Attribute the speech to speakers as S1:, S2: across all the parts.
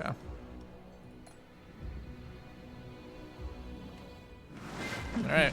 S1: Okay. All right.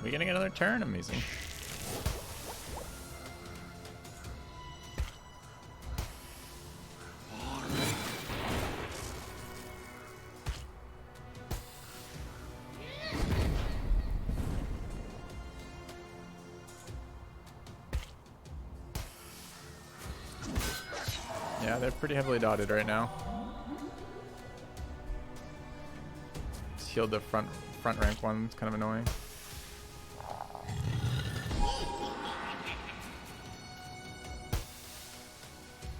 S1: We getting another turn? Amazing. Yeah, they're pretty heavily dotted right now. Just healed the front rank one. It's kind of annoying.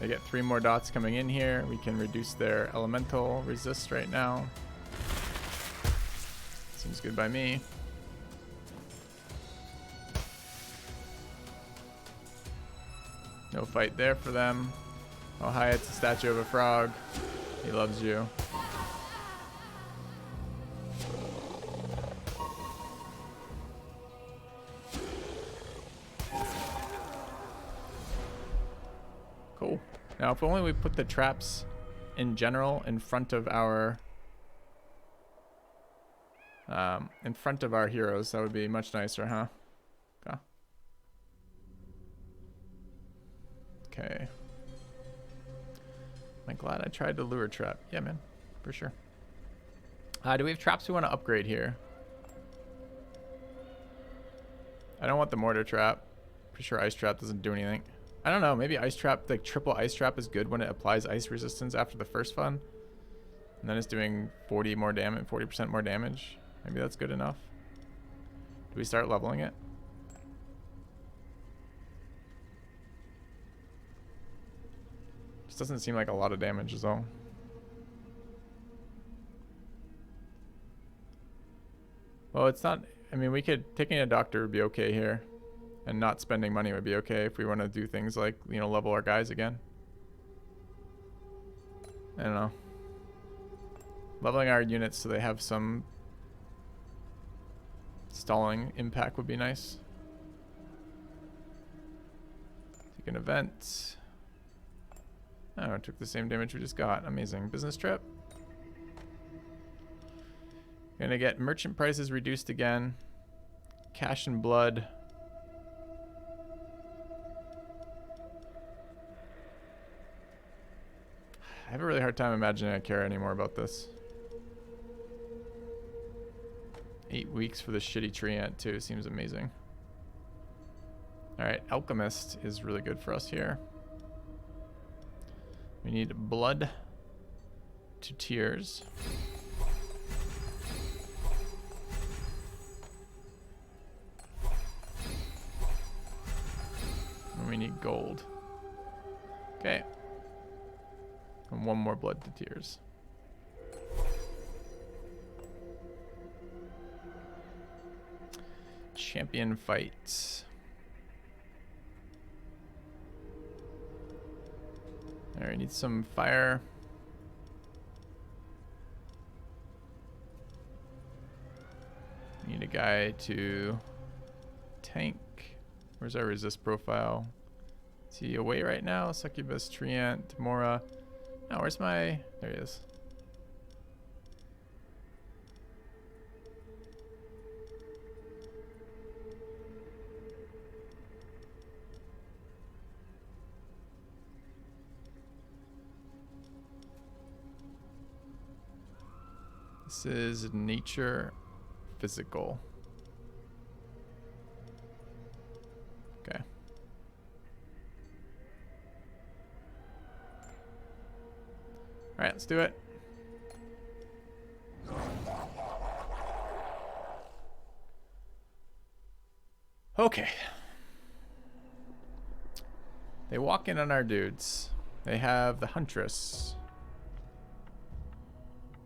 S1: They get 3 more dots coming in here. We can reduce their elemental resist right now. Seems good by me. No fight there for them. Oh hi, it's a statue of a frog. He loves you. Cool. Now, if only we put the traps in general in front of our heroes, that would be much nicer, huh? Okay. Okay. Am I glad I tried the lure trap? Yeah, man, for sure. Do we have traps we want to upgrade here? I don't want the mortar trap. Pretty sure ice trap doesn't do anything. I don't know, maybe ice trap, like triple ice trap is good when it applies ice resistance after the first fun. And then it's doing 40% more damage. Maybe that's good enough. Do we start leveling it? Just doesn't seem like a lot of damage is all. Well, it's not, I mean, we could, taking a doctor would be okay here. And not spending money would be okay if we want to do things like, you know, level our guys again. I don't know. Leveling our units so they have some stalling impact would be nice. Take an event. Oh, it took the same damage we just got. Amazing. Business trip. Gonna get merchant prices reduced again. Cash and blood. I have a really hard time imagining I care anymore about this. 8 weeks for the shitty tree ant too seems amazing. Alright, alchemist is really good for us here. We need blood to tears. And we need gold. Okay. And 1 more blood to tears. Champion fight. Alright, need some fire. Need a guy to tank. Where's our resist profile? Is he away right now? Succubus, Treant, Mora. Oh, where's my... There he is. This is nature physical. Okay. Alright, let's do it. Okay. They walk in on our dudes. They have the Huntress,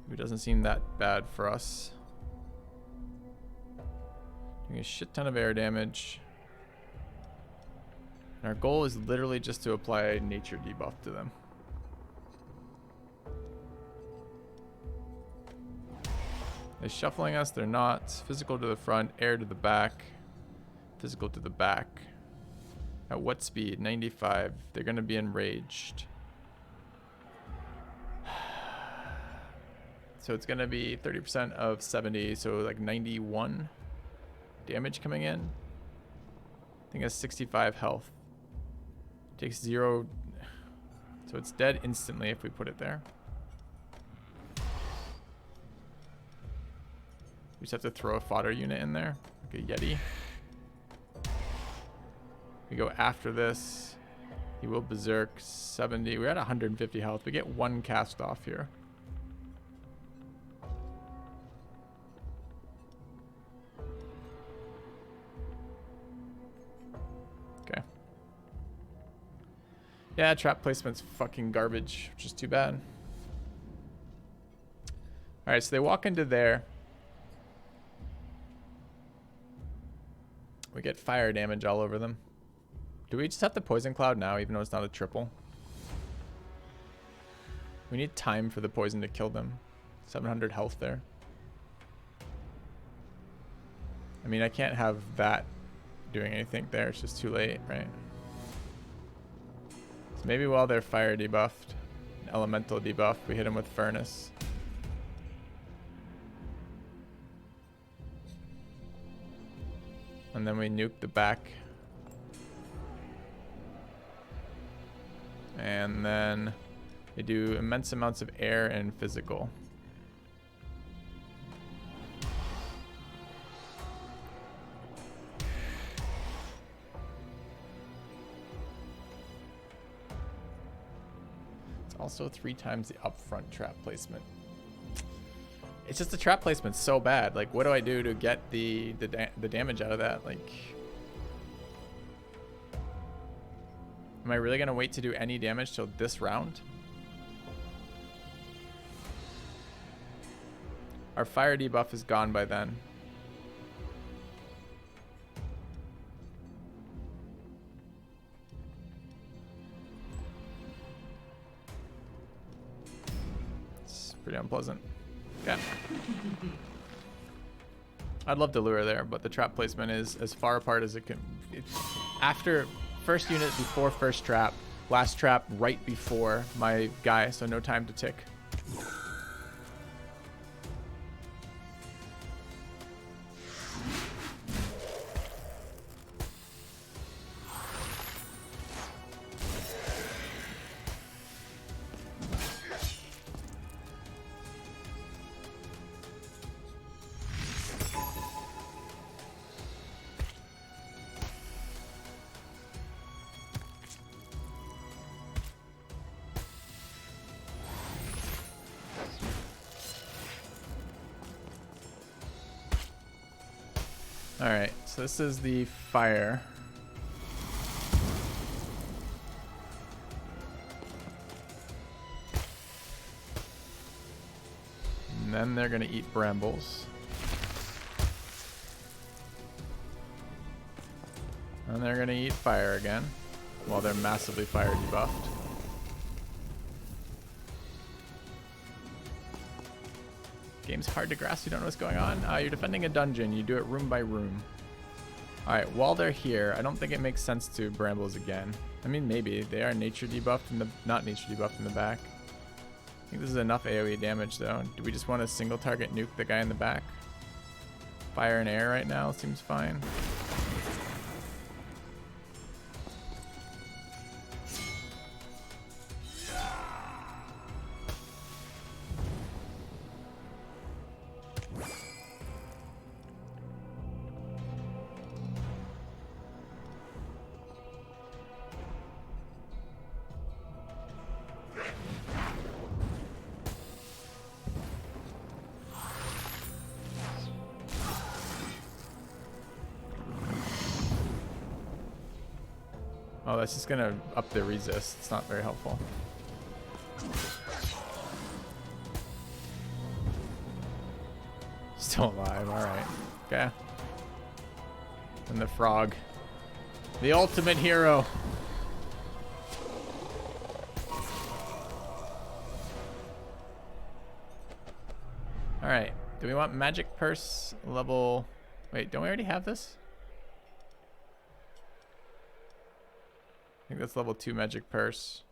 S1: who doesn't seem that bad for us. Doing a shit ton of air damage. And our goal is literally just to apply nature debuff to them. They're shuffling us, they're not. Physical to the front, air to the back. Physical to the back. At what speed? 95. They're going to be enraged. So it's going to be 30% of 70, so like 91 damage coming in. I think it's 65 health. Takes 0. So it's dead instantly if we put it there. We just have to throw a fodder unit in there, like a Yeti. We go after this. He will berserk 70. We're at 150 health. We get 1 cast off here. Okay. Yeah, trap placement's fucking garbage, which is too bad. Alright, so they walk into there. We get fire damage all over them. Do we just have the poison cloud now, even though it's not a triple? We need time for the poison to kill them. 700 health there. I mean, I can't have that doing anything there. It's just too late, right? So maybe while they're fire debuffed, elemental debuff, we hit them with furnace. And then we nuke the back. And then they do immense amounts of air and physical. It's also 3 times the upfront trap placement. It's just the trap placement's so bad. Like, what do I do to get the damage out of that? Like, am I really gonna wait to do any damage till this round? Our fire debuff is gone by then. It's pretty unpleasant. Yeah. I'd love to lure there, but the trap placement is as far apart as it can. It's after first unit before first trap, last trap right before my guy, so no time to tick. Alright, so this is the fire. And then they're gonna eat brambles. And they're gonna eat fire again, while they're massively fire debuffed. Game's hard to grasp, you don't know what's going on. You're defending a dungeon, you do it room by room. Alright, while they're here, I don't think it makes sense to brambles again. I mean, maybe. They are nature debuffed in the, not nature debuffed in the back. I think this is enough AoE damage though. Do we just want to single target nuke the guy in the back? Fire and air right now seems fine. Oh, that's just gonna up the resist. It's not very helpful. Still alive, alright. Okay. And the frog. The ultimate hero. Alright. Do we want magic purse level... Wait, don't we already have this? I think that's level 2 magic purse.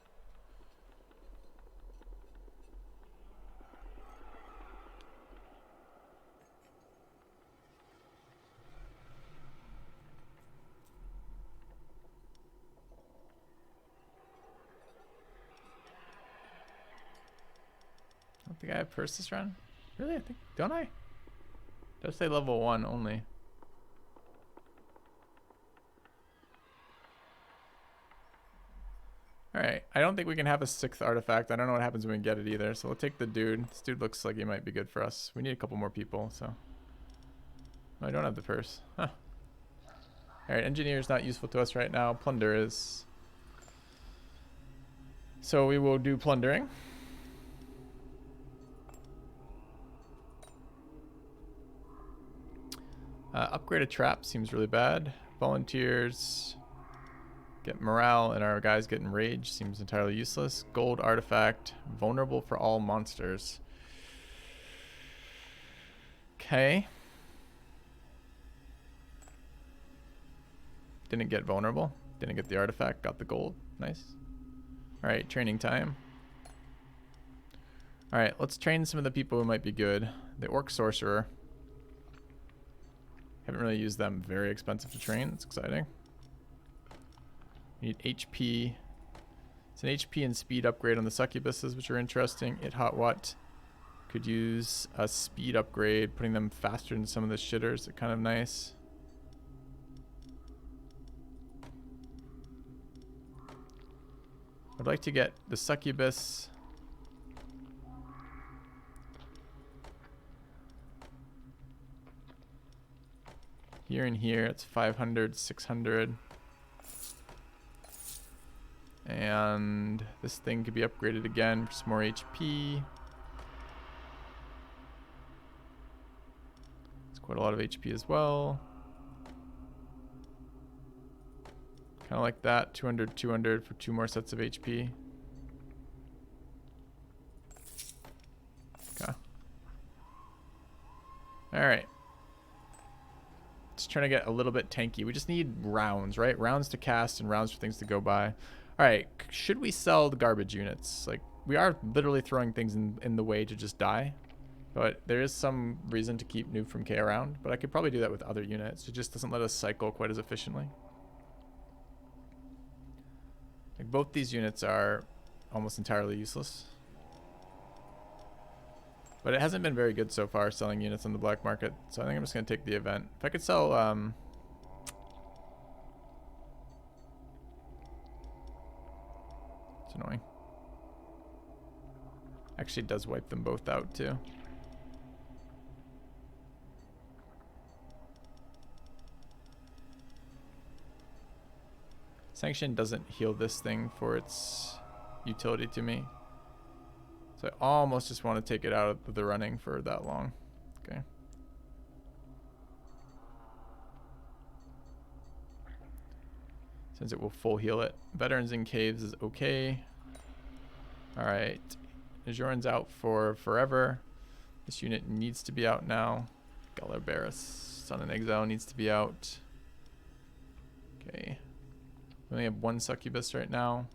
S1: I don't think I have purse this round. Really? I think, don't I? It does say level 1 only. Alright, I don't think we can have a 6th artifact. I don't know what happens when we get it either, so we'll take the dude. This dude looks like he might be good for us. We need a couple more people, so... Oh, I don't have the purse. Huh. Alright, engineer is not useful to us right now. Plunder is. So we will do plundering. Upgrade a trap seems really bad. Volunteers... Get morale, and our guys getting rage seems entirely useless. Gold artifact, vulnerable for all monsters. Okay. Didn't get vulnerable. Didn't get the artifact. Got the gold. Nice. Alright, training time. Alright, let's train some of the people who might be good. The orc sorcerer. Haven't really used them. Very expensive to train. It's exciting. We need HP. It's an HP and speed upgrade on the succubuses, which are interesting. It hot what? Could use a speed upgrade, putting them faster than some of the shitters. Are kind of nice. I'd like to get the succubus. Here and here, it's 500, 600. And this thing could be upgraded again for some more HP. It's quite a lot of HP as well. Kind of like that. 200, 200 for 2 more sets of HP. Okay. Alright. Just trying to get a little bit tanky. We just need rounds, right? Rounds to cast and rounds for things to go by. Alright, should we sell the garbage units? Like, we are literally throwing things in the way to just die. But there is some reason to keep Noob from K around. But I could probably do that with other units. It just doesn't let us cycle quite as efficiently. Like, both these units are almost entirely useless. But it hasn't been very good so far selling units on the black market. So I think I'm just going to take the event. If I could sell... It's annoying. Actually, it does wipe them both out, too. Sanction doesn't heal this thing for its utility to me. So I almost just want to take it out of the running for that long. Okay. Since it will full heal it. Veterans in Caves is okay. Alright. Najoran's out for forever. This unit needs to be out now. Gullibarus, Sun in Exile, needs to be out. Okay. We only have 1 succubus right now.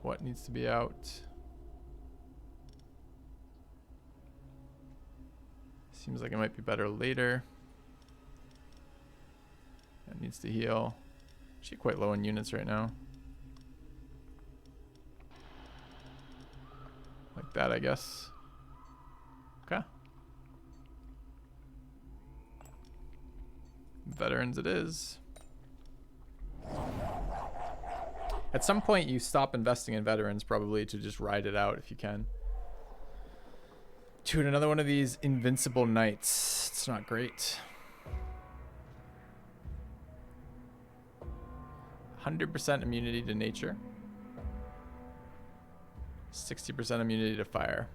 S1: What needs to be out? Seems like it might be better later. That needs to heal. Actually quite low in units right now. Like that, I guess. Okay. Veterans it is. At some point, you stop investing in veterans probably to just ride it out if you can. Dude, another one of these invincible knights. It's not great. 100% immunity to nature. 60% immunity to fire.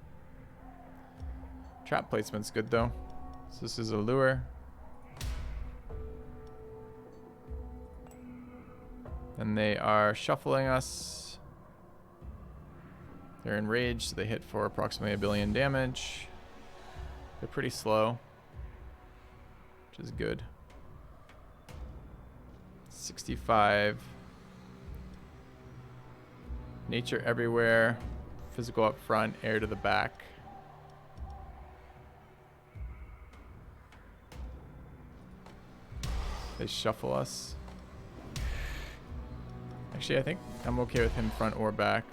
S1: Trap placement's good though. So this is a lure. And they are shuffling us. They're enraged, so they hit for approximately 1 billion damage. They're pretty slow, which is good. 65. Nature everywhere. Physical up front, air to the back. They shuffle us. Actually, I think I'm okay with him front or back.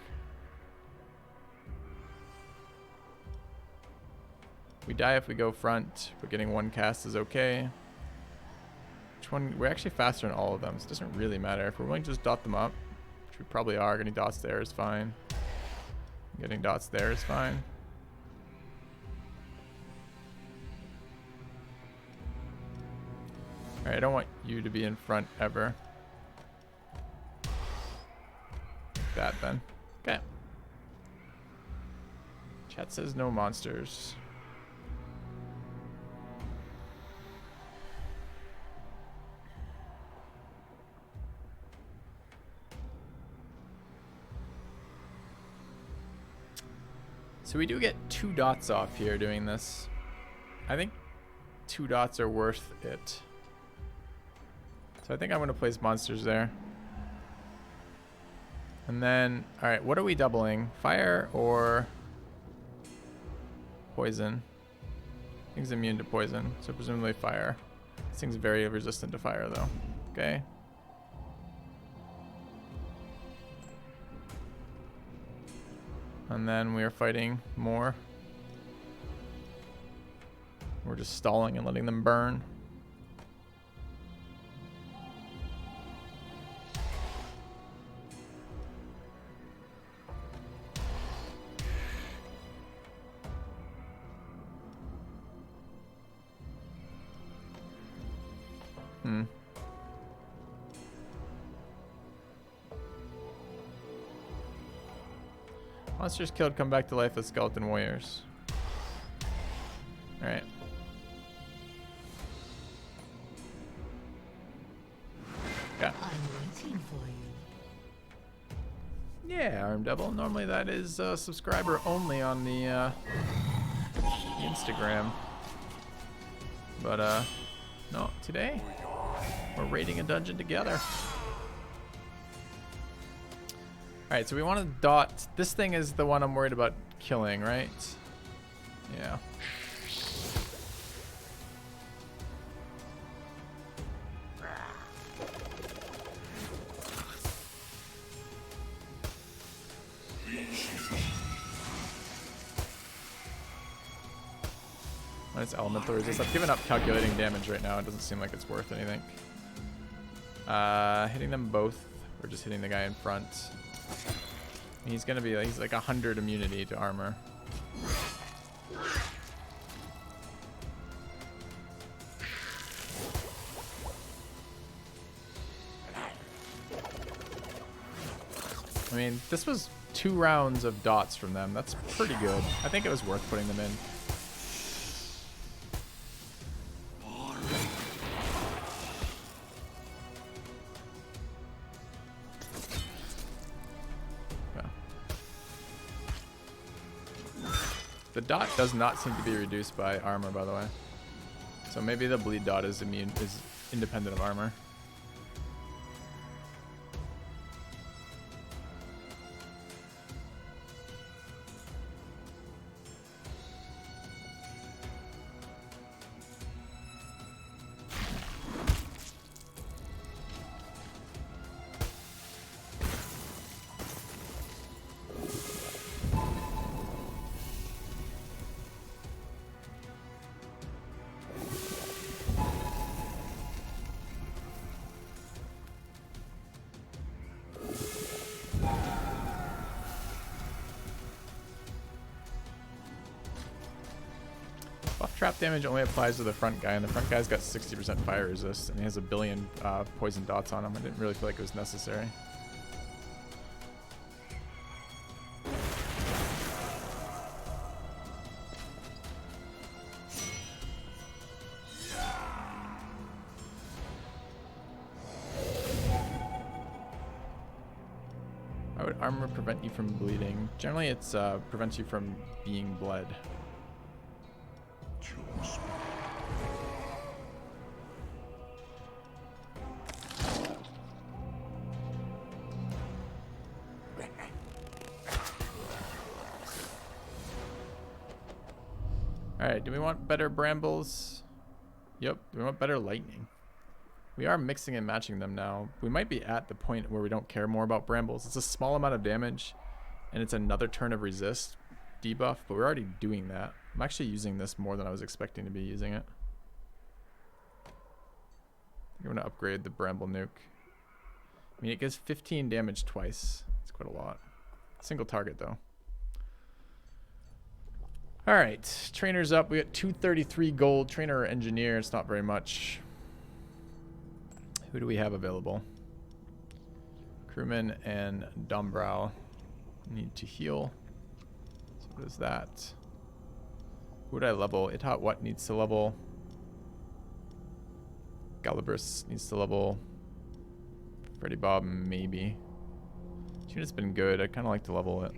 S1: We die if we go front, but getting one cast is okay. Which one? We're actually faster in all of them, so it doesn't really matter. If we're willing to just dot them up, which we probably are, getting dots there is fine. Getting dots there is fine. Alright, I don't want you to be in front ever. Like that then. Okay. Chat says no monsters. So we do get 2 dots off here doing this. I think 2 dots are worth it. So I think I'm going to place monsters there. And then, alright, what are we doubling? Fire or poison? I think it's immune to poison, so presumably fire. This thing's very resistant to fire though. Okay. And then we are fighting more. We're just stalling and letting them burn. Monsters killed come back to life as skeleton warriors. Alright. Yeah.
S2: I'm waiting for you.
S1: Yeah, Arm Devil. Normally that is subscriber only on the Instagram. But no, today we're raiding a dungeon together. Alright, so we want to dot. This thing is the one I'm worried about killing, right? Yeah. When it's elemental resist, I've given up calculating damage right now. It doesn't seem like it's worth anything. Hitting them both, or just hitting the guy in front. He's gonna be like, he's like 100 immunity to armor. I mean, this was 2 rounds of dots from them. That's pretty good. I think it was worth putting them in. The dot does not seem to be reduced by armor, by the way. So maybe the bleed dot is independent of armor. trap damage only applies to the front guy, and the front guy's got 60% fire resist, and he has a billion poison dots on him. I didn't really feel like it was necessary. Why would armor prevent you from bleeding? Generally, it's prevents you from being bled. Alright, do we want better brambles? Yep. Do we want better lightning? We are mixing and matching them now. We might be at the point where we don't care more about brambles. It's a small amount of damage, and it's another turn of resist debuff, but we're already doing that. I'm actually using this more than I was expecting to be using it. I'm going to upgrade the bramble nuke. I mean, it gives 15 damage twice. It's quite a lot. Single target, though. All right, trainer's up. We got 233 gold. Trainer or engineer, it's not very much. Who do we have available? Crewman and Dombrow need to heal. So what is that? Who would I level? Itat what needs to level? Galibris needs to level. Freddy Bob, maybe. This unit's been good. I kind of like to level it.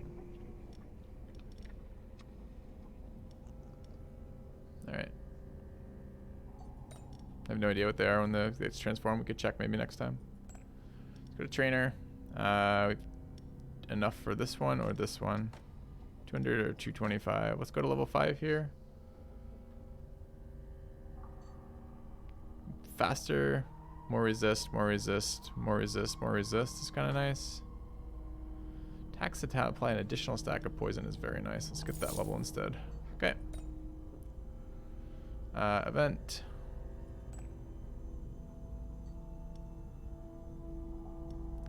S1: Alright. I have no idea what they are when it's transformed. We could check maybe next time. Let's go to trainer. Enough for this one or this one? 200 or 225. Let's go to level 5 here. Faster. More resist, more resist, more resist, more resist. It's kind of nice. Tax attack, apply an additional stack of poison is very nice. Let's get that level instead. Okay. Event.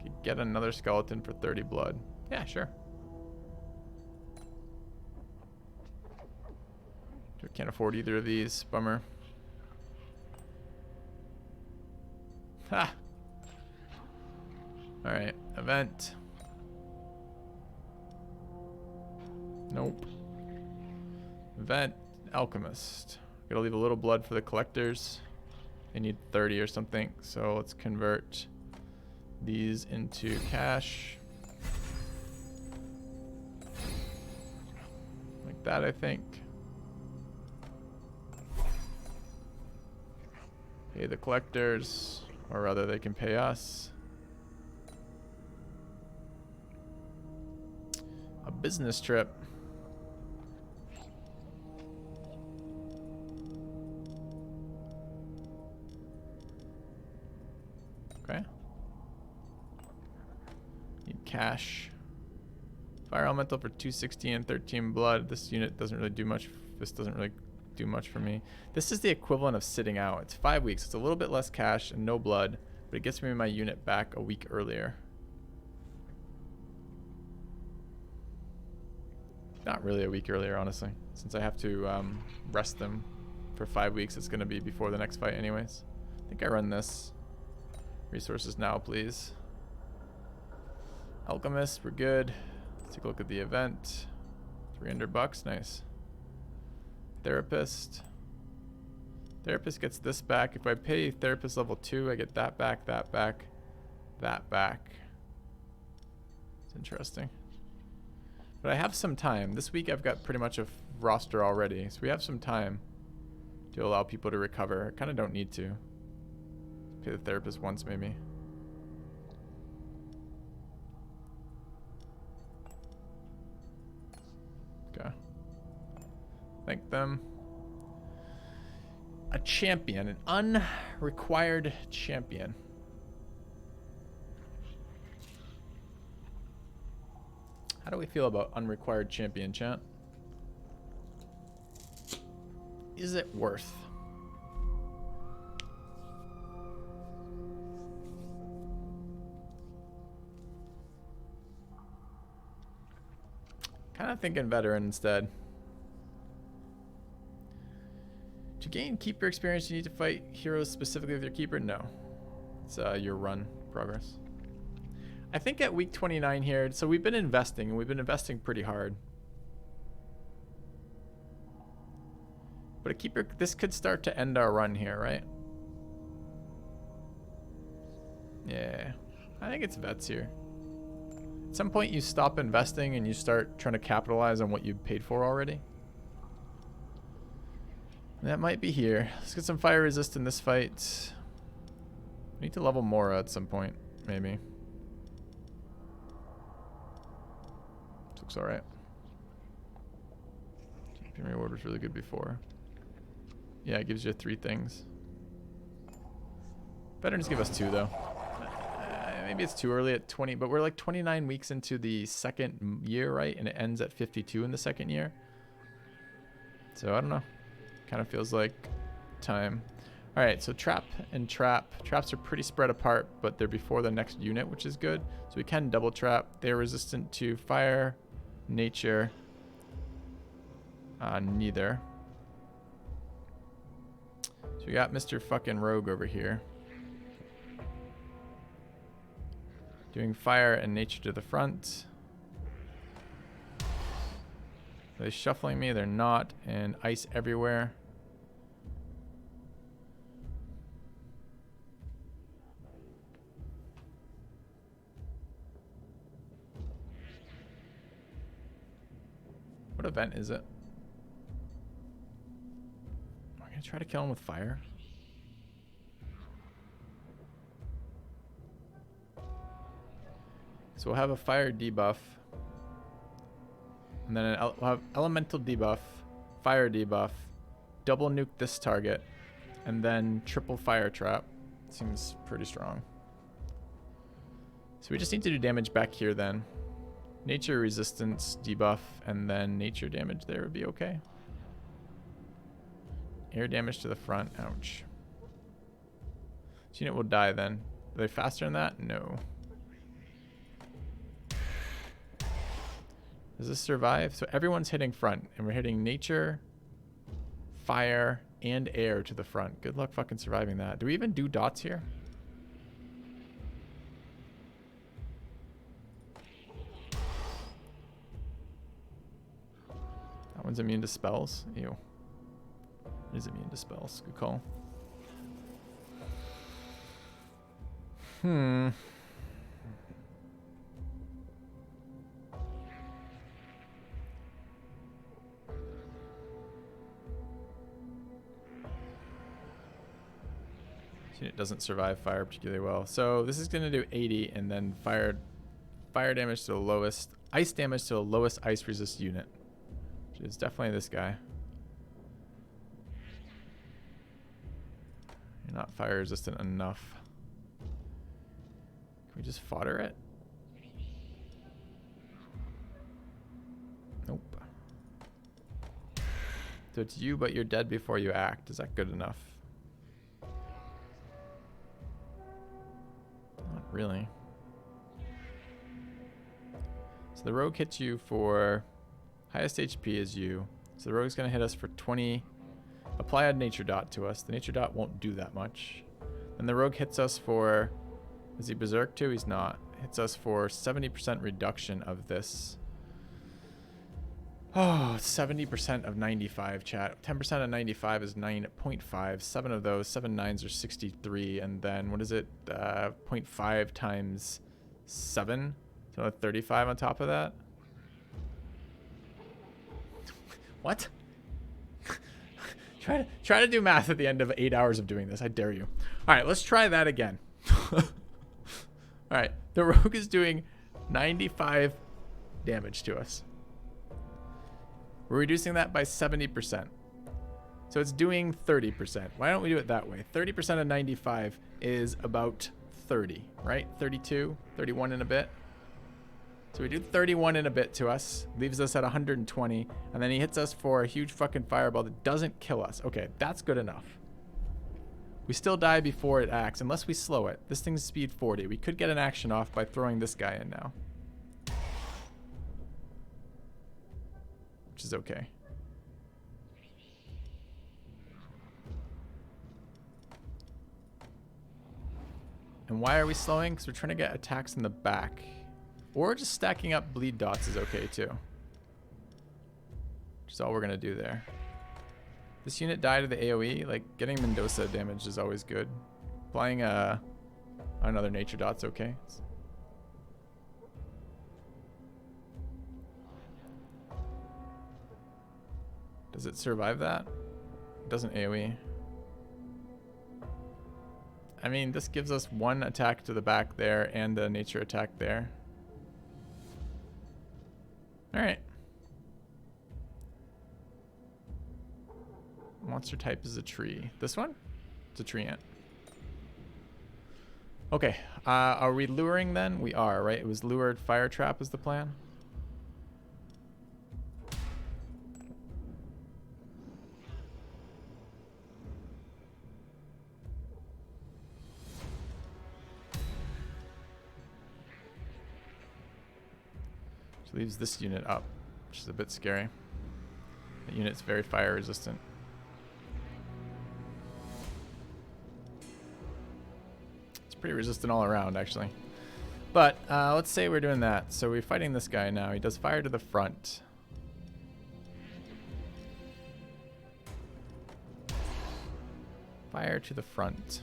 S1: Could get another skeleton for 30 blood. Yeah, sure. Can't afford either of these. Bummer. Ha! Alright, event. Nope. Event, alchemist. Gotta leave a little blood for the collectors. They need 30 or something, so let's convert these into cash. Like that, I think. Pay the collectors, or rather they can pay us. A business trip. Okay. Need cash. Fire elemental for 216 and 13 blood. This unit doesn't really do much. This doesn't really do much for me. This is the equivalent of sitting out. It's 5 weeks. It's a little bit less cash and no blood, but it gets me my unit back a week earlier. Not really a week earlier, honestly. Since I have to rest them for 5 weeks, it's going to be before the next fight anyways. I think I run this. Resources now, please. Alchemist, we're good. Let's take a look at the event. 300 bucks, nice. Therapist. Therapist gets this back. If I pay therapist level 2, I get that back, that back, that back. It's interesting. But I have some time. This week I've got pretty much a roster already, so we have some time to allow people to recover. I kind of don't need to. Pay the therapist once, maybe. Okay. Thank them. A champion, an unrequired champion. How do we feel about unrequired champion, chat? Is it worth? Kind of thinking veteran instead. gain keeper experience, you need to fight heroes specifically with your keeper? No. It's your run progress. I think at week 29 here, so we've been investing, and we've been investing pretty hard. But a keeper, this could start to end our run here, right? Yeah, I think it's vets here. At some point you stop investing and you start trying to capitalize on what you paid for already. That might be here. Let's get some fire resist in this fight. We need to level Mora at some point, maybe. This looks alright. Champion reward was really good before. Yeah, it gives you 3 things. Better just give us 2 though. Maybe it's too early at 20, but we're like 29 weeks into the second year, right? And it ends at 52 in the second year. So I don't know. Kind of feels like time. All right, so trap and trap. Traps are pretty spread apart, but they're before the next unit, which is good. So we can double trap. They're resistant to fire, nature, neither. So we got Mr. fucking Rogue over here. Doing fire and nature to the front. Are they shuffling me? They're not. And ice everywhere. What event is it? Am I going to try to kill him with fire? So we'll have a fire debuff. And then we'll have elemental debuff, fire debuff, double nuke this target, and then triple fire trap. Seems pretty strong. So we just need to do damage back here then. Nature resistance debuff, and then nature damage there would be okay. Air damage to the front. Ouch. This unit will die then. Are they faster than that? No. Does this survive? So everyone's hitting front, and we're hitting nature, fire, and air to the front. Good luck fucking surviving that. Do we even do dots here? That one's immune to spells. Ew. It is immune to spells. Good call. It doesn't survive fire particularly well. So this is going to do 80 and then fire damage to the lowest, ice damage to the lowest ice resist unit. Which is definitely this guy. You're not fire resistant enough. Can we just fodder it? Nope. So it's you, but you're dead before you act. Is that good enough? Not really. So the rogue hits you for highest HP is you. So the rogue's going to hit us for 20. Apply a nature dot to us. The nature dot won't do that much. Then the rogue hits us for... Is he berserk too? He's not. Hits us for 70% reduction of this. Oh, 70% of 95, chat. 10% of 95 is 9.5. 7 of those, 7 nines are 63. And then, what is it? 0.5 times 7. So 35 on top of that. What? Try to do math at the end of 8 hours of doing this. I dare you. All right, let's try that again. All right, the rogue is doing 95 damage to us. We're reducing that by 70%. So it's doing 30%. Why don't we do it that way? 30% of 95 is about 30, right? 32, 31 and a bit. So we do 31 and a bit to us, leaves us at 120, and then he hits us for a huge fucking fireball that doesn't kill us. Okay, that's good enough. We still die before it acts, unless we slow it. This thing's speed 40. We could get an action off by throwing this guy in now. Which is okay. And why are we slowing? Because we're trying to get attacks in the back. Or just stacking up bleed dots is okay too. Which is all we're going to do there. This unit died to the AoE. Like, getting Mendoza damage is always good. Applying another nature dot's okay. Does it survive that? It doesn't AoE. I mean, this gives us one attack to the back there and a nature attack there. Alright. Monster type is a tree. This one? It's a tree ant. Okay. Are we luring then? We are, right? It was lured fire trap is the plan. Which leaves this unit up, which is a bit scary. The unit's very fire resistant. Pretty resistant all around, actually. But let's say we're doing that. So we're fighting this guy now. He does fire to the front. Fire to the front.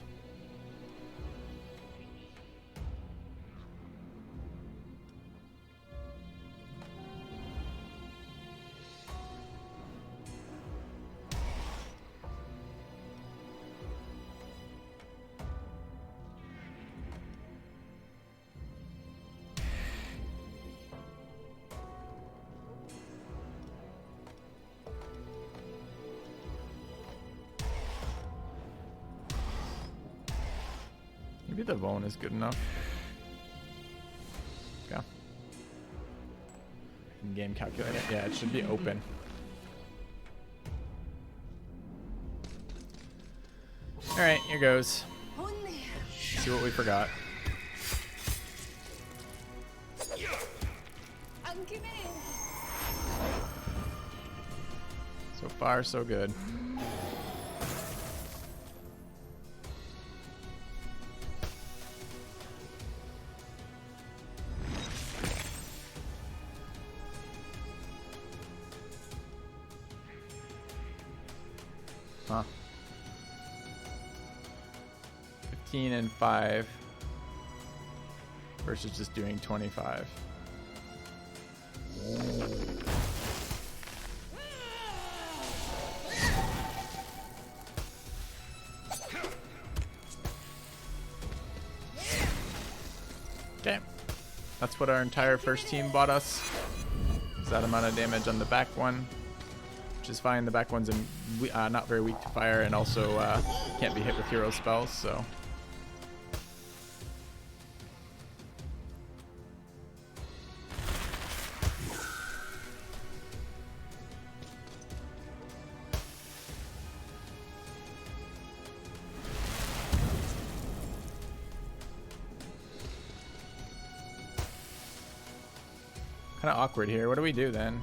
S1: Maybe the bone is good enough. Yeah. In-game calculator. Yeah, it should be open. Alright, here goes. See what we forgot. So far, so good. Huh. 15 and 5 versus just doing 25. Okay. That's what our entire first team bought us. Is that amount of damage on the back one. Which is fine. The back one's not very weak to fire and also can't be hit with hero spells, so. Kind of awkward here. What do we do then?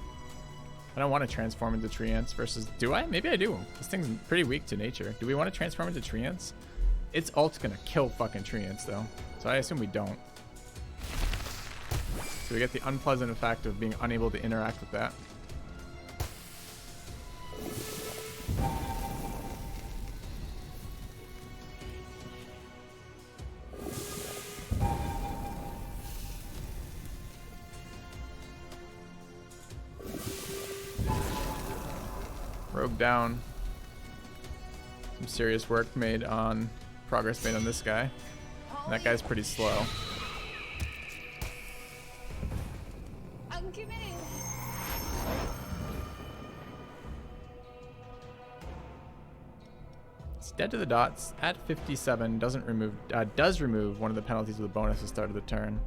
S1: I don't want to transform into tree ants versus... Do I? Maybe I do. This thing's pretty weak to nature. Do we want to transform into tree ants? Its ult's going to kill fucking tree ants, though. So I assume we don't. So we get the unpleasant effect of being unable to interact with that. Rogue down. Some serious progress made on this guy. And that guy's pretty slow. It's dead to the dots at 57. Does remove one of the penalties with a bonus at the start of the turn.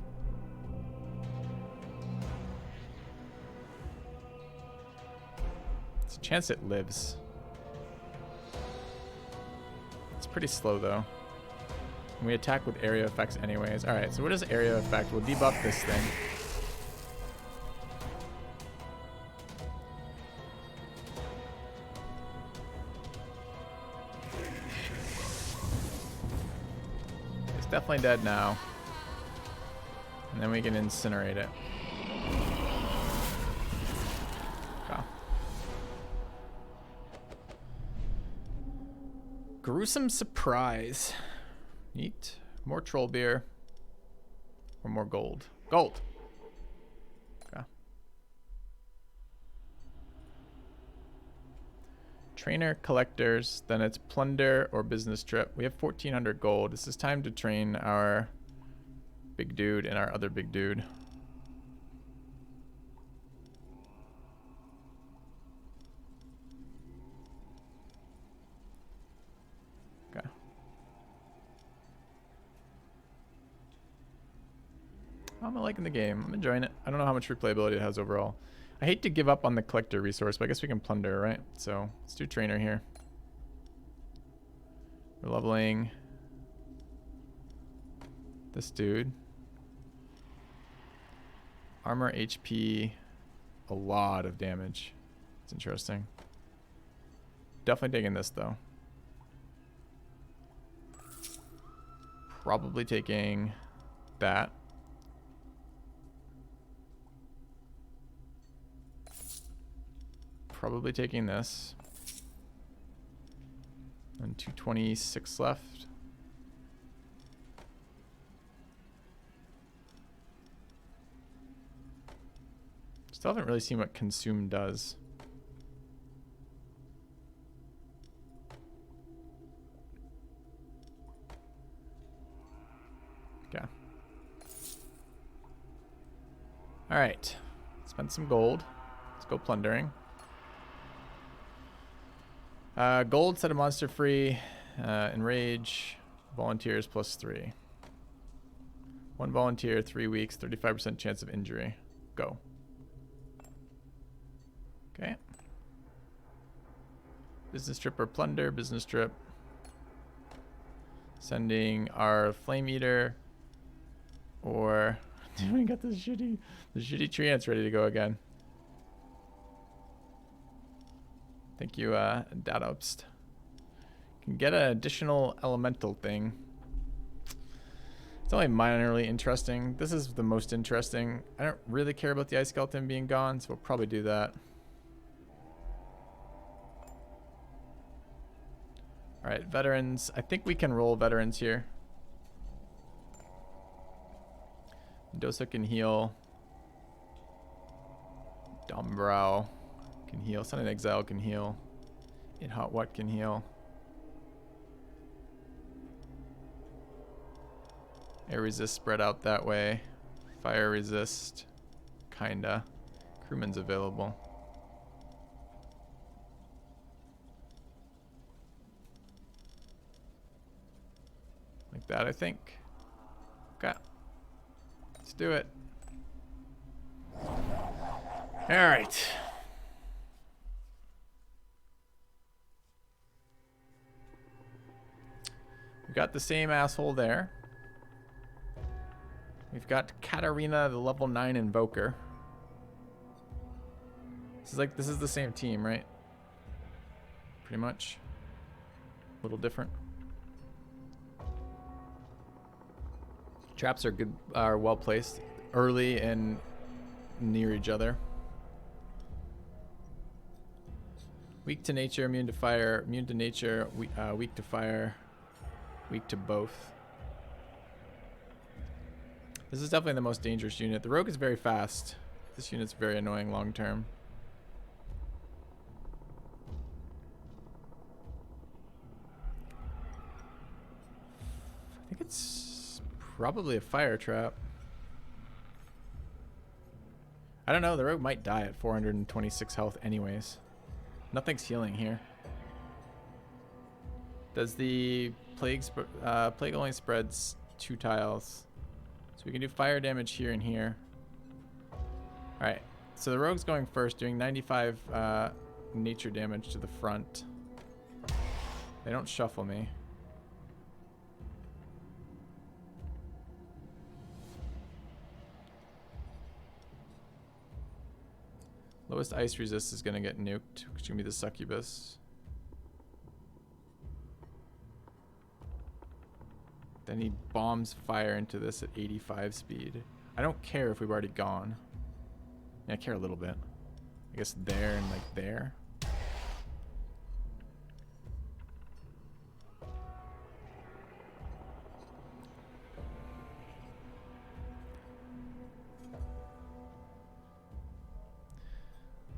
S1: Chance it lives. It's pretty slow though. And we attack with area effects anyways. Alright, so what is area effect? We'll debuff this thing. definitely dead now. And then we can incinerate it. Okay. Gruesome surprise. Neat. More troll beer. Or more gold. Gold! Okay. Trainer, collectors, then it's plunder or business trip. We have 1,400 gold. This is time to train our big dude and our other big dude. Okay. I'm liking the game. I'm enjoying it. I don't know how much replayability it has overall. I hate to give up on the collector resource, but I guess we can plunder, right? So let's do trainer here. We're leveling this dude. Armor, HP, a lot of damage. It's interesting. Definitely taking this though. Probably taking that. Probably taking this. And 226 left. Still haven't really seen what consume does. Okay. All right. Spend some gold. Let's go plundering. Gold, set a monster free. Enrage. Volunteers +3. One volunteer, 3 weeks, 35% chance of injury. Go. Okay. Business trip or plunder. Business trip. Sending our flame eater. Or we got the shitty tree ants ready to go again. Thank you, Datobst. Can get an additional elemental thing. It's only minorly interesting. This is the most interesting. I don't really care about the ice skeleton being gone, so we'll probably do that. Alright, veterans. I think we can roll veterans here. Mendoza can heal. Dombrow can heal. Sun in Exile can heal. In Hot What can heal. Air resist spread out that way. Fire resist. Kinda. Crewman's available. Like that, I think. Okay. Let's do it. Alright. We've got the same asshole there. We've got Katarina, the level 9 invoker. This is the same team, right? Pretty much. A little different. Traps are good, are well placed, early and near each other. Weak to nature, immune to fire, immune to nature, weak to fire, weak to both. This is definitely the most dangerous unit. The rogue is very fast. This unit's very annoying long term. I think it's probably a fire trap. I don't know. The rogue might die at 426 health anyways. Nothing's healing here. Does the plague only spreads 2 tiles. So we can do fire damage here and here. Alright, so the rogue's going first, doing 95 nature damage to the front. They don't shuffle me. Lowest ice resist is going to get nuked, which is going to be the succubus. Then he bombs fire into this at 85 speed. I don't care if we've already gone. Yeah, I care a little bit. I guess there and like there.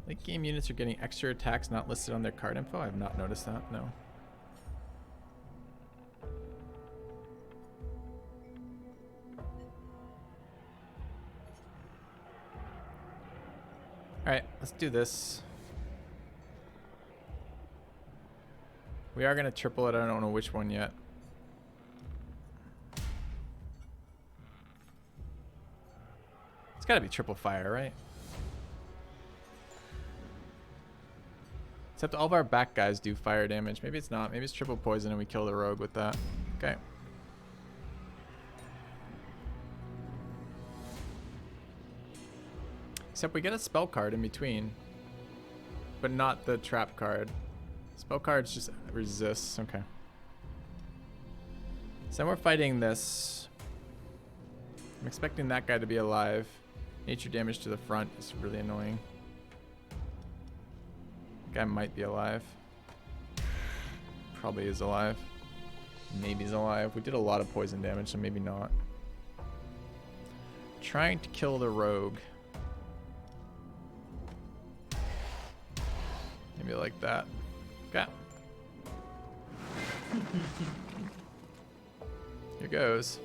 S1: Late game units are getting extra attacks not listed on their card info. I have not noticed that, no. Alright, let's do this. We are going to triple it. I don't know which one yet. It's got to be triple fire, right? Except all of our back guys do fire damage. Maybe it's not. Maybe it's triple poison and we kill the rogue with that. Okay. Except we get a spell card in between. But not the trap card. Spell cards just resists. Okay. So we're fighting this. I'm expecting that guy to be alive. Nature damage to the front is really annoying. Guy might be alive. Probably is alive. Maybe he's alive. We did a lot of poison damage, so maybe not. Trying to kill the rogue. Maybe like that. Okay. Here goes.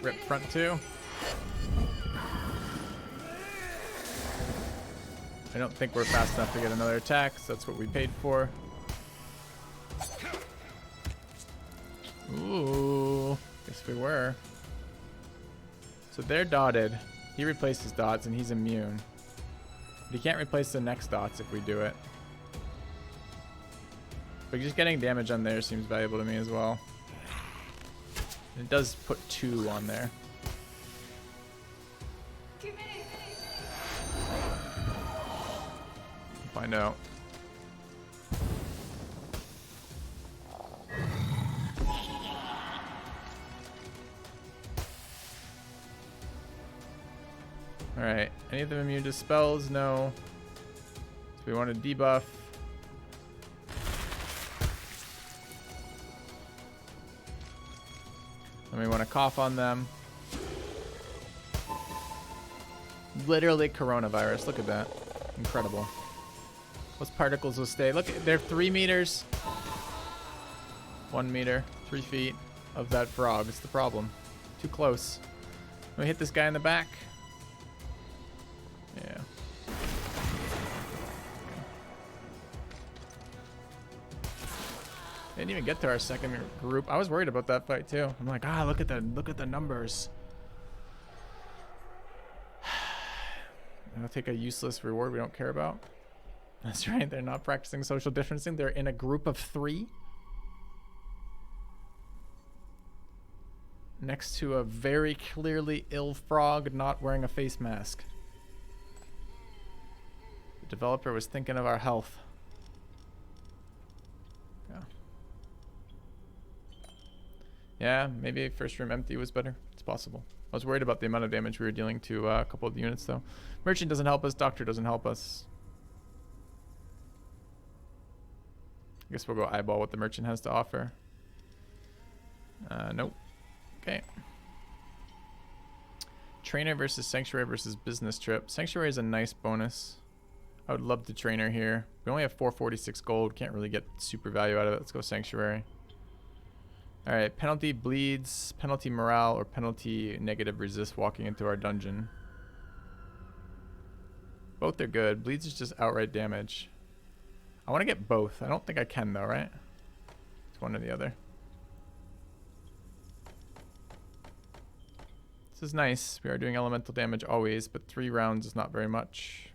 S1: Rip front two. I don't think we're fast enough to get another attack, so that's what we paid for. Ooh, guess we were. So they're dotted. He replaced his dots and he's immune. But he can't replace the next dots if we do it. But just getting damage on there seems valuable to me as well. It does put 2 on there. Find out. Alright. Any of them immune to spells? No. So we want to debuff. And we want to cough on them. Literally coronavirus. Look at that. Incredible. Those particles will stay. Look, they're 3 meters. 1 meter. 3 feet of that frog. It's the problem. Too close. Let me hit this guy in the back. Yeah. Didn't even get to our second group. I was worried about that fight too. I'm like, look at the numbers. I'll take a useless reward we don't care about. That's right, they're not practicing social distancing. They're in a group of 3. Next to a very clearly ill frog not wearing a face mask. The developer was thinking of our health. Yeah, maybe first room empty was better. It's possible. I was worried about the amount of damage we were dealing to a couple of the units, though. Merchant doesn't help us. Doctor doesn't help us. I guess we'll go eyeball what the merchant has to offer. Nope. Okay. Trainer versus Sanctuary versus Business Trip. Sanctuary is a nice bonus. I would love the Trainer here. We only have 446 gold. Can't really get super value out of it. Let's go Sanctuary. Alright, penalty bleeds, penalty morale, or penalty negative resist walking into our dungeon. Both are good. Bleeds is just outright damage. I want to get both. I don't think I can though, right? It's one or the other. is nice. We are doing elemental damage always, but 3 rounds is not very much.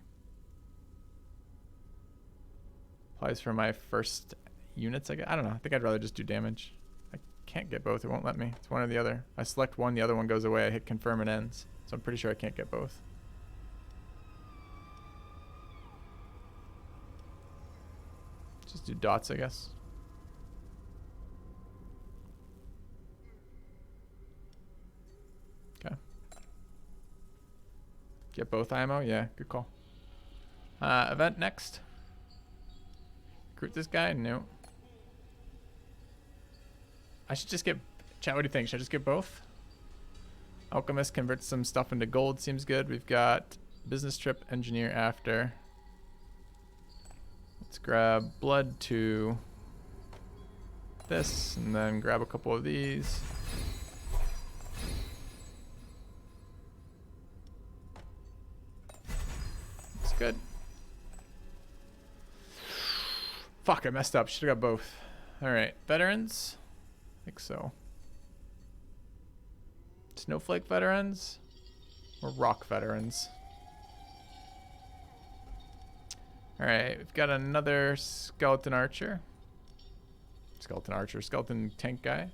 S1: Applies for my first units, I guess. I don't know. I think I'd rather just do damage. I can't get both. It won't let me. It's one or the other. I select one, the other one goes away. I hit confirm and ends. So I'm pretty sure I can't get both. Just do dots, I guess. Okay. Get both IMO? Yeah, good call. Event next. Recruit this guy? No. I should just get... Chat, what do you think? Should I just get both? Alchemist converts some stuff into gold. Seems good. We've got business trip, engineer after. Let's grab blood to this, and then grab a couple of these. It's good. Fuck, I messed up. Should've got both. Alright, veterans? I think so. Snowflake veterans? Or rock veterans? Alright, we've got another skeleton archer. Skeleton tank guy.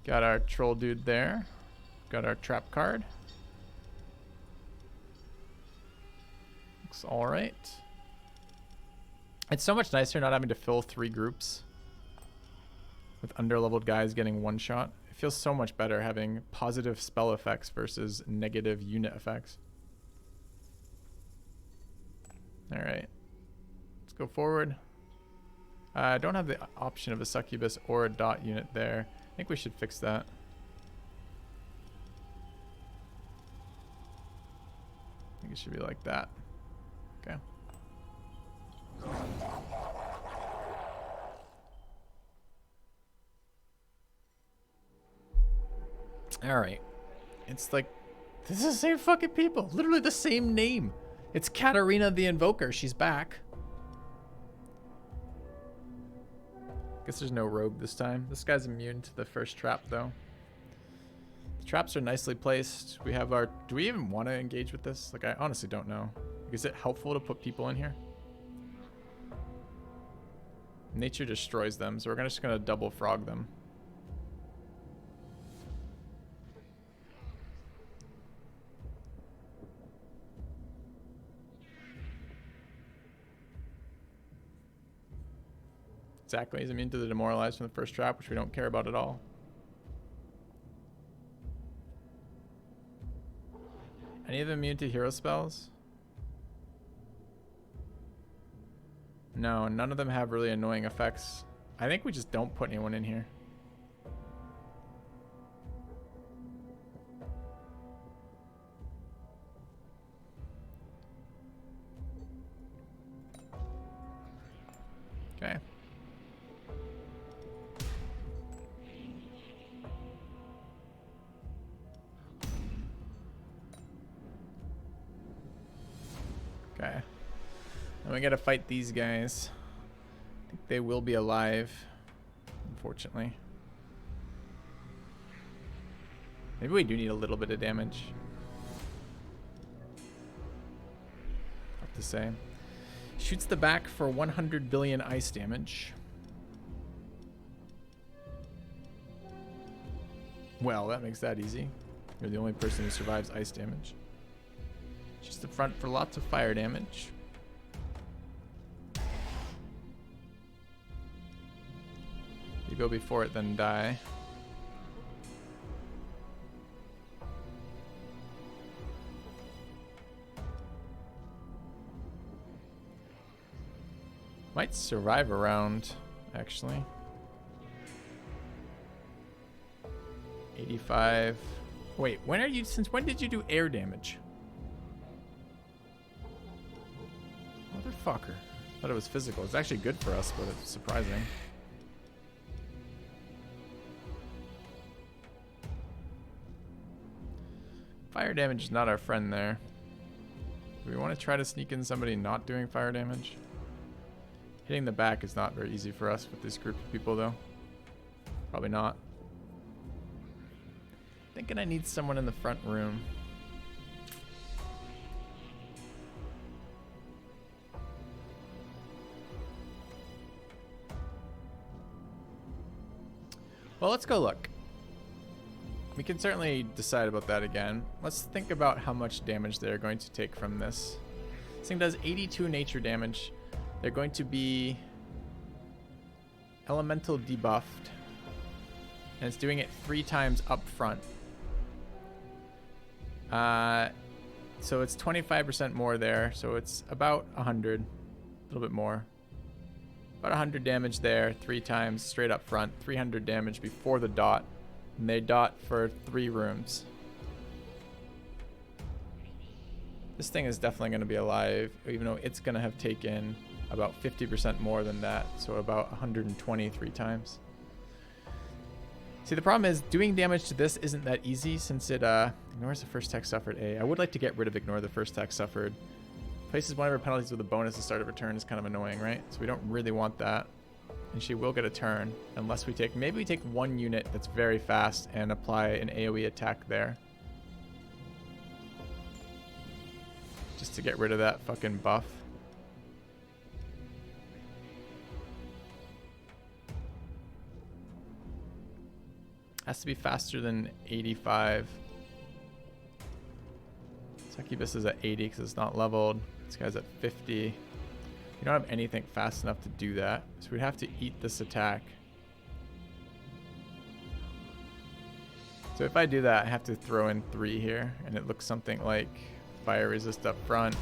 S1: Got our troll dude there. Got our trap card. Looks alright. It's so much nicer not having to fill 3 groups with underleveled guys getting one shot. It feels so much better having positive spell effects versus negative unit effects. Alright. Let's go forward. I don't have the option of a succubus or a dot unit there. I think we should fix that. I think it should be like that. Okay. Alright. It's like, this is the same fucking people. Literally the same name. It's Katarina the Invoker. She's back. Guess there's no rogue this time. This guy's immune to the first trap, though. The traps are nicely placed. We have our... Do we even want to engage with this? Like, I honestly don't know. Like, is it helpful to put people in here? Nature destroys them, so we're just going to double frog them. Exactly, he's immune to the demoralized from the first trap, which we don't care about at all. Any of them immune to hero spells? No, none of them have really annoying effects. I think we just don't put anyone in here. Okay. Okay. And we gotta fight these guys. I think they will be alive, unfortunately. Maybe we do need a little bit of damage. Tough to say. Shoots the back for 100 billion ice damage. Well, that makes that easy. You're the only person who survives ice damage. Just the front for lots of fire damage. You go before it, then die. Might survive a round, actually. 85. Wait, when are you? Since when did you do air damage? Motherfucker. Thought it was physical. It's actually good for us, but it's surprising. Fire damage is not our friend there. Do we want to try to sneak in somebody not doing fire damage? Hitting the back is not very easy for us with this group of people, though. Probably not. Thinking I need someone in the front room. Well, let's go look. We can certainly decide about that again. Let's think about how much damage they're going to take from this. This thing does 82 nature damage. They're going to be elemental debuffed. And it's doing it 3 times up front. So it's 25% more there. So it's about 100, a little bit more. About 100 damage there, 3 times straight up front, 300 damage before the dot. And they dot for 3 rooms. This thing is definitely going to be alive, even though it's going to have taken about 50% more than that. So about 123 times. See, the problem is doing damage to this isn't that easy since it ignores the first attack suffered. I would like to get rid of ignore the first attack suffered. Places one of her penalties with a bonus at the start of a turn is kind of annoying, right? So we don't really want that. And she will get a turn unless we take, maybe we take 1 unit that's very fast and apply an AoE attack there. Just to get rid of that fucking buff. Has to be faster than 85. Succubus is at 80 because it's not leveled. This guy's at 50. You don't have anything fast enough to do that. So we'd have to eat this attack. So if I do that, I have to throw in 3 here. And it looks something like fire resist up front.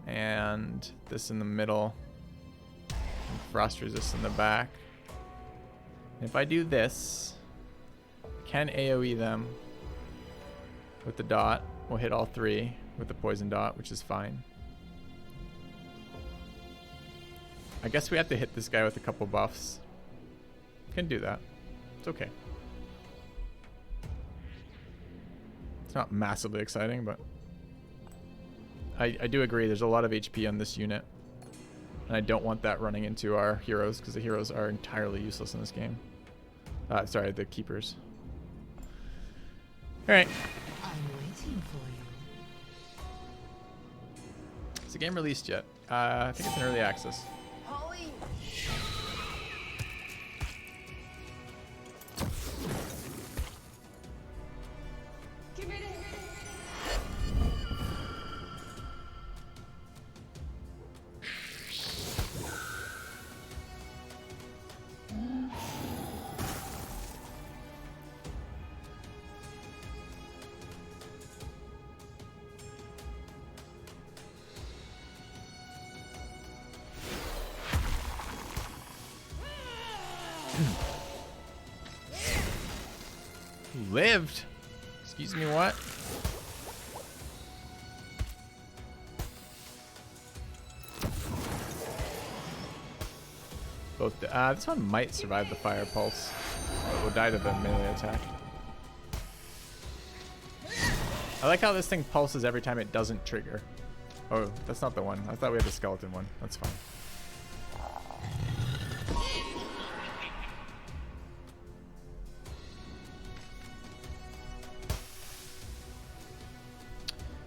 S1: And this in the middle. And frost resist in the back. And if I do this, I can AoE them with the dot. We'll hit all 3 with the poison dot, which is fine. I guess we have to hit this guy with a couple buffs. Can do that. It's okay. It's not massively exciting, but I do agree there's a lot of HP on this unit. And I don't want that running into our heroes, because the heroes are entirely useless in this game. Sorry, the keepers. Alright.
S2: I'm waiting for you.
S1: Is the game released yet? I think it's in early access.
S2: Holly. Give me the
S1: Lived. Excuse me, what? Both. This one might survive the fire pulse, but will die to the melee attack. I like how this thing pulses every time it doesn't trigger. Oh, that's not the one. I thought we had the skeleton one. That's fine.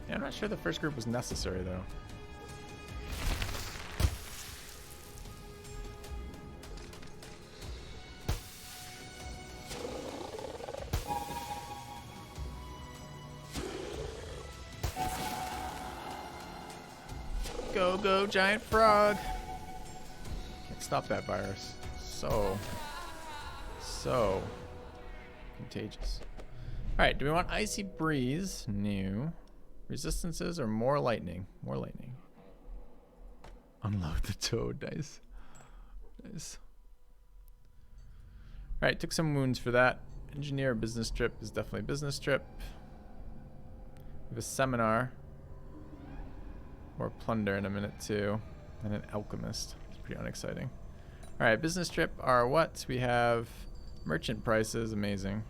S1: Yeah, I'm not sure the first group was necessary, though. Go, go, giant frog! Can't stop that virus. So contagious. Alright, do we want Icy Breeze? No. Resistances or more lightning? More lightning. Unload the toad. Nice. Nice. Alright, took some wounds for that. Engineer business trip is definitely business trip. We have a seminar. Or plunder in a minute too. And an alchemist. It's pretty unexciting. Alright, business trip are what? We have merchant prices. Amazing.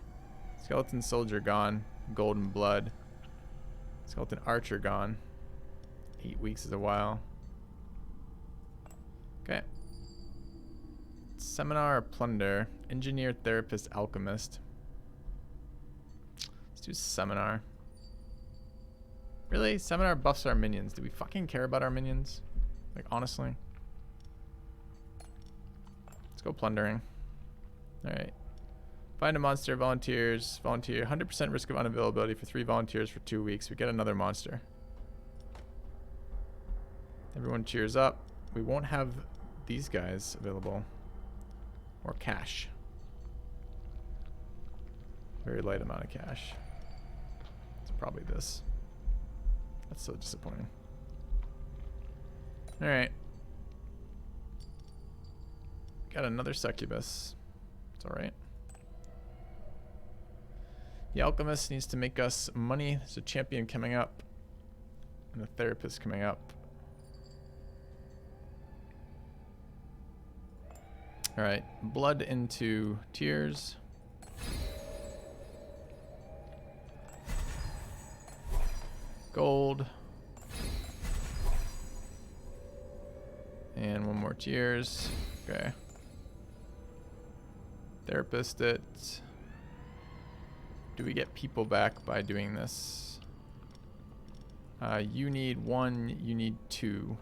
S1: Skeleton soldier gone. Golden blood. Skeleton archer gone. 8 weeks is a while. Okay. Seminar or plunder. Engineer, therapist, alchemist. Let's do Seminar. Really? Seminar buffs our minions. Do we fucking care about our minions? Like, honestly. Let's go Plundering. Alright. Find a monster, volunteers, volunteer. 100% risk of unavailability for 3 volunteers for 2 weeks. We get another monster. Everyone cheers up. We won't have these guys available. Or cash. Very light amount of cash. It's probably this. That's so disappointing. Alright. Got another succubus. It's alright. The alchemist needs to make us money. There's a champion coming up. And a therapist coming up. Alright. Blood into tears. Gold. And one more tears. Okay. Therapist it. Do we get people back by doing this? You need 1, you need 2.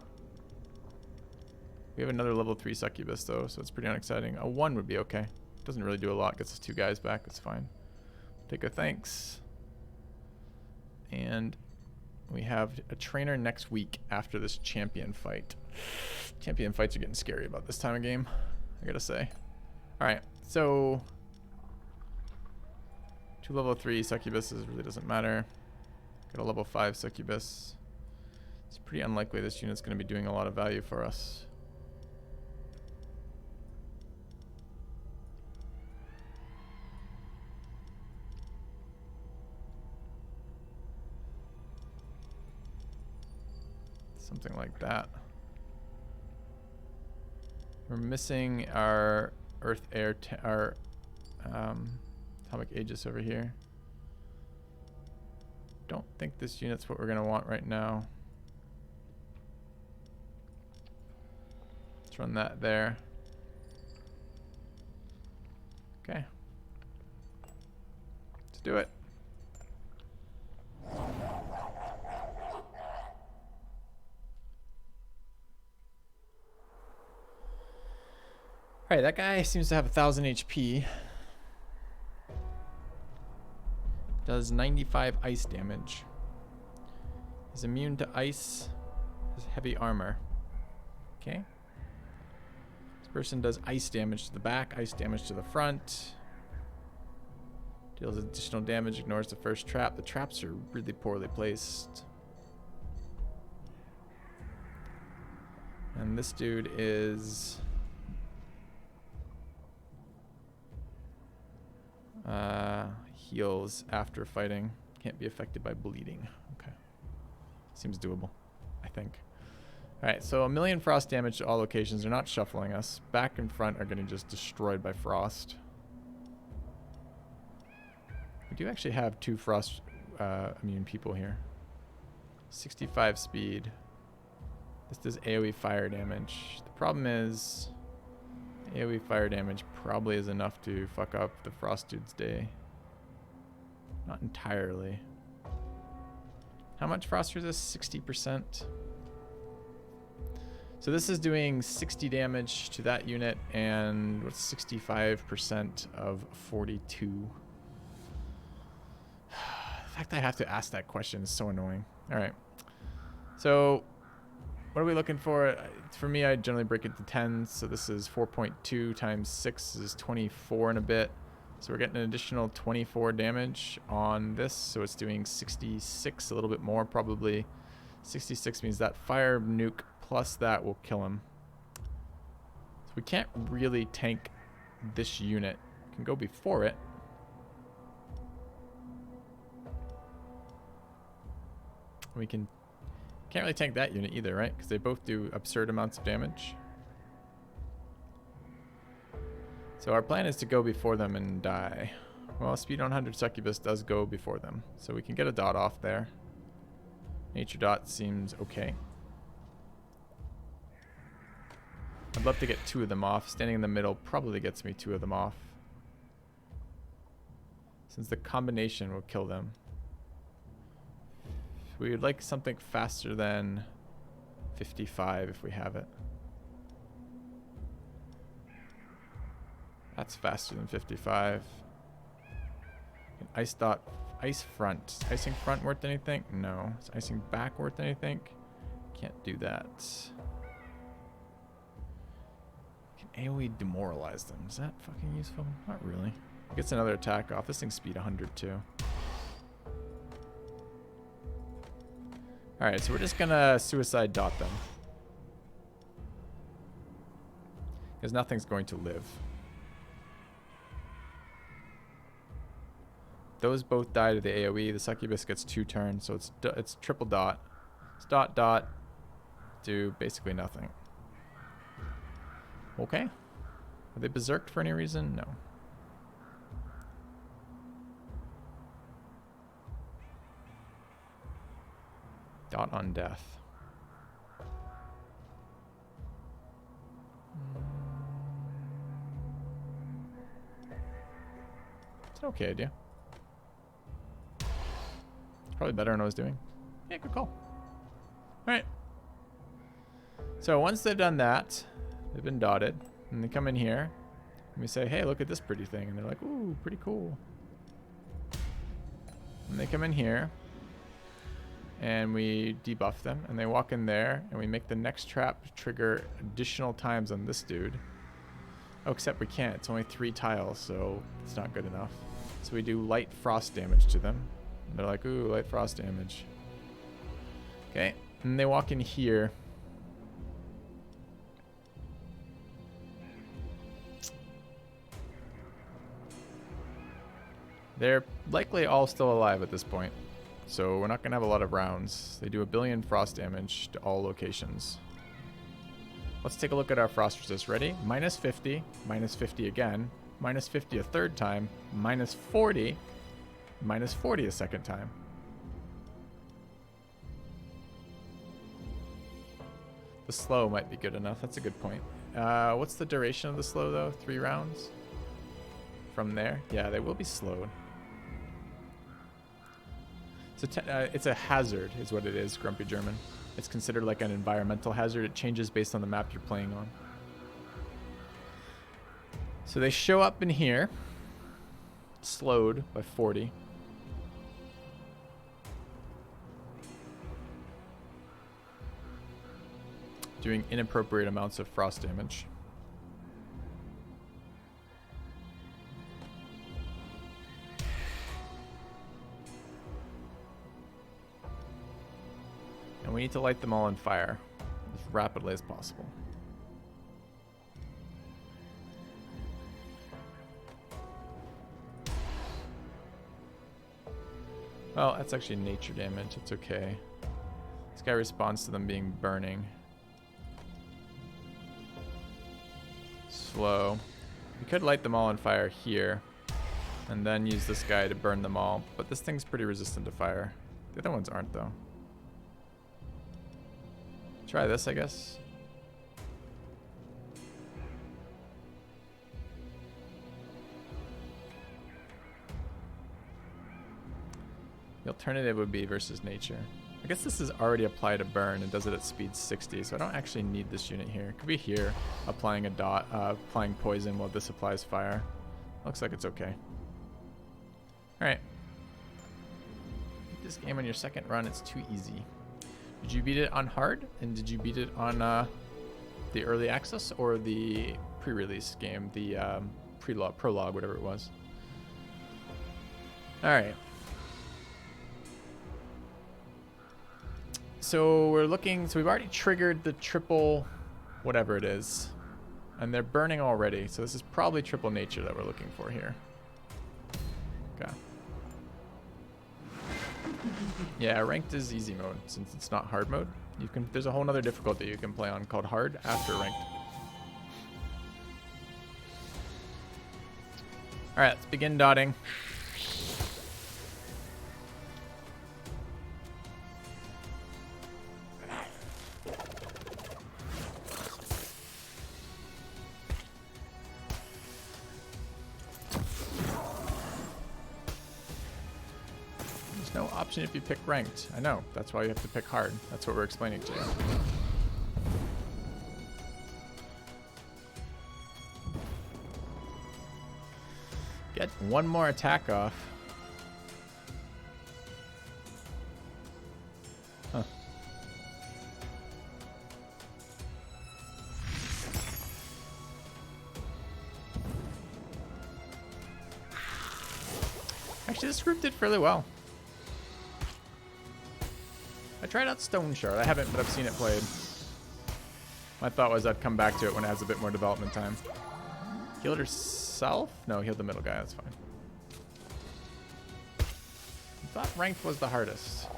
S1: We have another level 3 succubus though, so it's pretty unexciting. A 1 would be okay. Doesn't really do a lot, gets us 2 guys back, it's fine. Take a thanks. And we have a trainer next week after this champion fight. Champion fights are getting scary about this time of game, I gotta say. Alright, so 2 level 3 succubuses really doesn't matter. Got a level 5 succubus. It's pretty unlikely this unit's going to be doing a lot of value for us. Something like that. We're missing our Earth Air, our Atomic Aegis over here. Don't think this unit's what we're gonna want right now. Let's run that there. Okay. Let's do it. Alright, that guy seems to have 1,000 HP. Does 95 ice damage. Is immune to ice. Has heavy armor. Okay. This person does ice damage to the back, ice damage to the front. Deals additional damage, ignores the first trap. The traps are really poorly placed. And this dude is... heals after fighting. Can't be affected by bleeding. Okay. Seems doable, I think. Alright, so 1,000,000 frost damage to all locations. They're not shuffling us. Back and front are getting just destroyed by frost. We do actually have 2 frost immune people here. 65 speed. This does AoE fire damage. The problem is AoE fire damage probably is enough to fuck up the frost dude's day. Not entirely. How much frost resist? 60%. So this is doing 60 damage to that unit, and what's 65% of 42? The fact that I have to ask that question is so annoying. Alright. So what are we looking for? For me, I generally break it to 10. So this is 4.2 times 6 is 24 and a bit. So we're getting an additional 24 damage on this. So it's doing 66, a little bit more probably. 66 means that fire nuke plus that will kill him. So we can't really tank this unit. We can go before it. We can't really tank that unit either, right? Because they both do absurd amounts of damage. So our plan is to go before them and die. Well, speed 100 succubus does go before them. So we can get a dot off there. Nature dot seems okay. I'd love to get 2 of them off. Standing in the middle probably gets me 2 of them off. since the combination will kill them. We would like something faster than 55 if we have it. That's faster than 55. Ice front. Is icing front worth anything? No. Is icing back worth anything? Can't do that. Can AoE demoralize them? Is that fucking useful? Not really. Gets another attack off. This thing's speed 100 too. Alright, so we're just gonna suicide dot them. Because nothing's going to live. Those both die to the AoE. The succubus gets 2 turns, so it's triple dot. It's dot dot. Do basically nothing. Okay. Are they berserked for any reason? No. Dot on death. It's an okay idea. Probably better than I was doing. Yeah, good call. Alright. So once they've done that, they've been dotted, and they come in here, and we say, hey, look at this pretty thing. And they're like, ooh, pretty cool. And they come in here, and we debuff them, and they walk in there, and we make the next trap trigger additional times on this dude. Oh, except we can't. It's only 3 tiles, so it's not good enough. So we do light frost damage to them. And they're like, ooh, light frost damage. Okay, and they walk in here. They're likely all still alive at this point, so we're not going to have a lot of rounds. They do 1 billion frost damage to all locations. Let's take a look at our frost resist. Ready? Minus 50, minus 50 again, minus 50 a third time, minus 40, minus 40 a second time. The slow might be good enough. That's a good point. What's the duration of the slow, though? 3 rounds? From there? Yeah, they will be slowed. So it's a hazard, is what it is, Grumpy German. It's considered like an environmental hazard. It changes based on the map you're playing on. So they show up in here, slowed by 40. Doing inappropriate amounts of frost damage. And we need to light them all on fire as rapidly as possible. Well, that's actually nature damage. It's okay. This guy responds to them being burning. Slow. We could light them all on fire here and then use this guy to burn them all, but this thing's pretty resistant to fire. The other ones aren't, though. Try this, I guess. The alternative would be versus nature. I guess this is already applied a burn and does it at speed 60, so I don't actually need this unit here. It could be here, applying a dot, applying poison while this applies fire. Looks like it's okay. Alright. Beat this game on your second run, it's too easy. Did you beat it on hard? And did you beat it on the early access or the pre-release game, the prologue, whatever it was? Alright. So we're looking, so we've already triggered the triple whatever it is. And they're burning already, so this is probably triple nature that we're looking for here. Okay. Yeah, ranked is easy mode since it's not hard mode. You can, there's a whole nother difficulty you can play on called hard after ranked. Alright, let's begin dotting. option if you pick ranked. I know. That's why you have to pick hard. That's what we're explaining to you. Get one more attack off. Huh. Actually, this group did fairly well. I tried out Stone Shard. I haven't, but I've seen it played. My thought was I'd come back to it when it has a bit more development time. Healed herself? No, healed the middle guy. That's fine. I thought ranked was the hardest.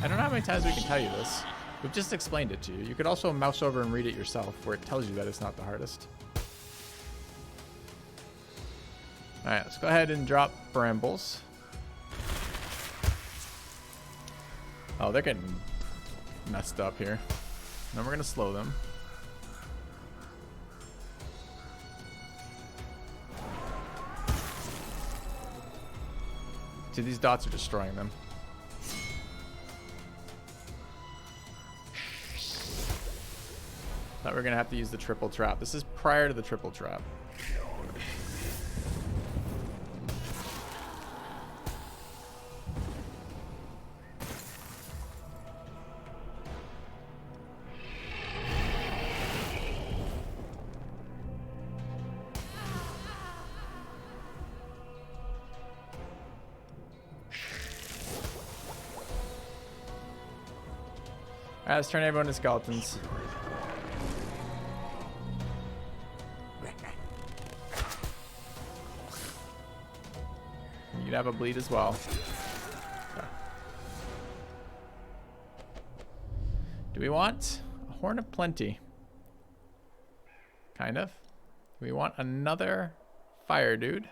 S1: I don't know how many times we can tell you this. We've just explained it to you. You could also mouse over and read it yourself, where it tells you that it's not the hardest. Alright, let's go ahead and drop Brambles. Oh, they're getting messed up here. Then we're going to slow them. See, these dots are destroying them. Thought we were going to have to use the triple trap. This is prior to the triple trap. Alright, let's turn everyone to skeletons. You can have a bleed as well. Okay. Do we want a Horn of Plenty? Kind of. Do we want another fire dude?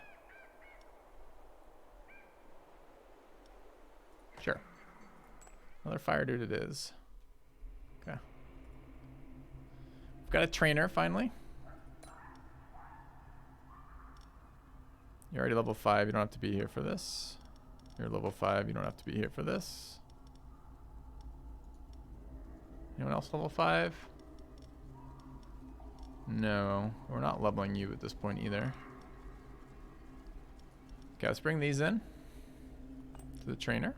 S1: Sure. Another fire dude it is. Okay. We've got a trainer finally. You're already level 5, you don't have to be here for this. You're level 5, you don't have to be here for this. Anyone else level 5? No, we're not leveling you at this point either. Okay, let's bring these in to the trainer.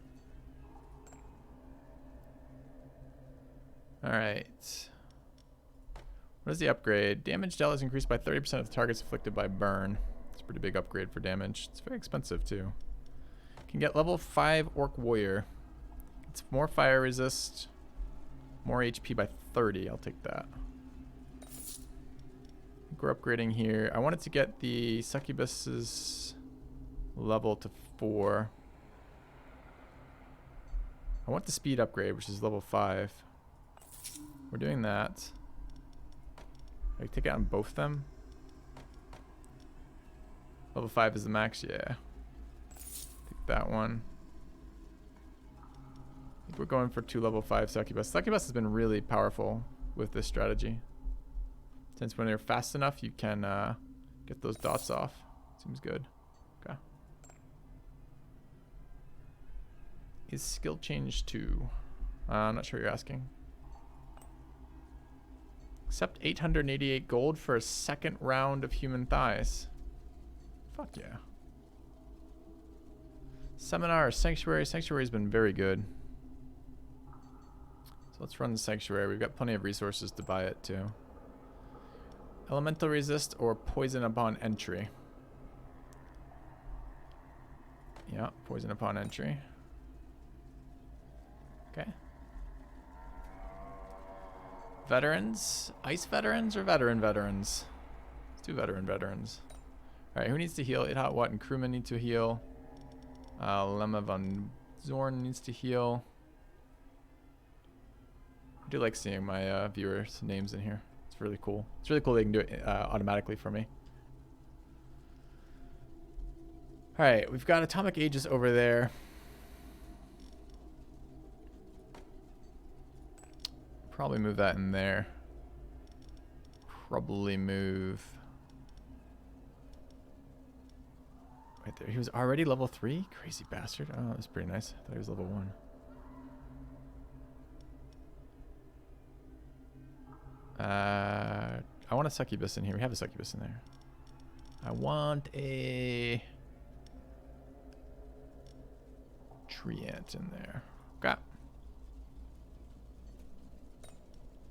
S1: Alright. What is the upgrade? Damage dealt is increased by 30% of the targets afflicted by burn. It's a pretty big upgrade for damage. It's very expensive too. Can get level 5 Orc Warrior. It's more fire resist. More HP by 30. I'll take that. I think we're upgrading here. I wanted to get the Succubus's level to 4. I want the speed upgrade, which is level 5. We're doing that. I take it on both of them. Level 5 is the max, yeah. Take that one. I think we're going for 2 level 5 Succubus. Succubus has been really powerful with this strategy. Since when they're fast enough, you can get those dots off. Seems good. Okay. Is skill change 2? I'm not sure what you're asking. Accept 888 gold for a second round of human thighs. Fuck yeah. Seminar or Sanctuary. Sanctuary's been very good. So let's run the Sanctuary. We've got plenty of resources to buy it too. Elemental resist or poison upon entry. Yeah, poison upon entry. Okay. Veterans? Ice veterans or veterans? Let's do veterans. Alright, who needs to heal? Idhot Watt and crewman need to heal. Lemma von Zorn needs to heal. I do like seeing my viewers' names in here. It's really cool. It's really cool they can do it automatically for me. Alright, we've got Atomic Aegis over there. Probably move that in there. Probably move Right there. He was already level 3? Crazy bastard. Oh, that was pretty nice. I thought he was level 1. I want a succubus in here. We have a succubus in there. I want a treant in there. Okay.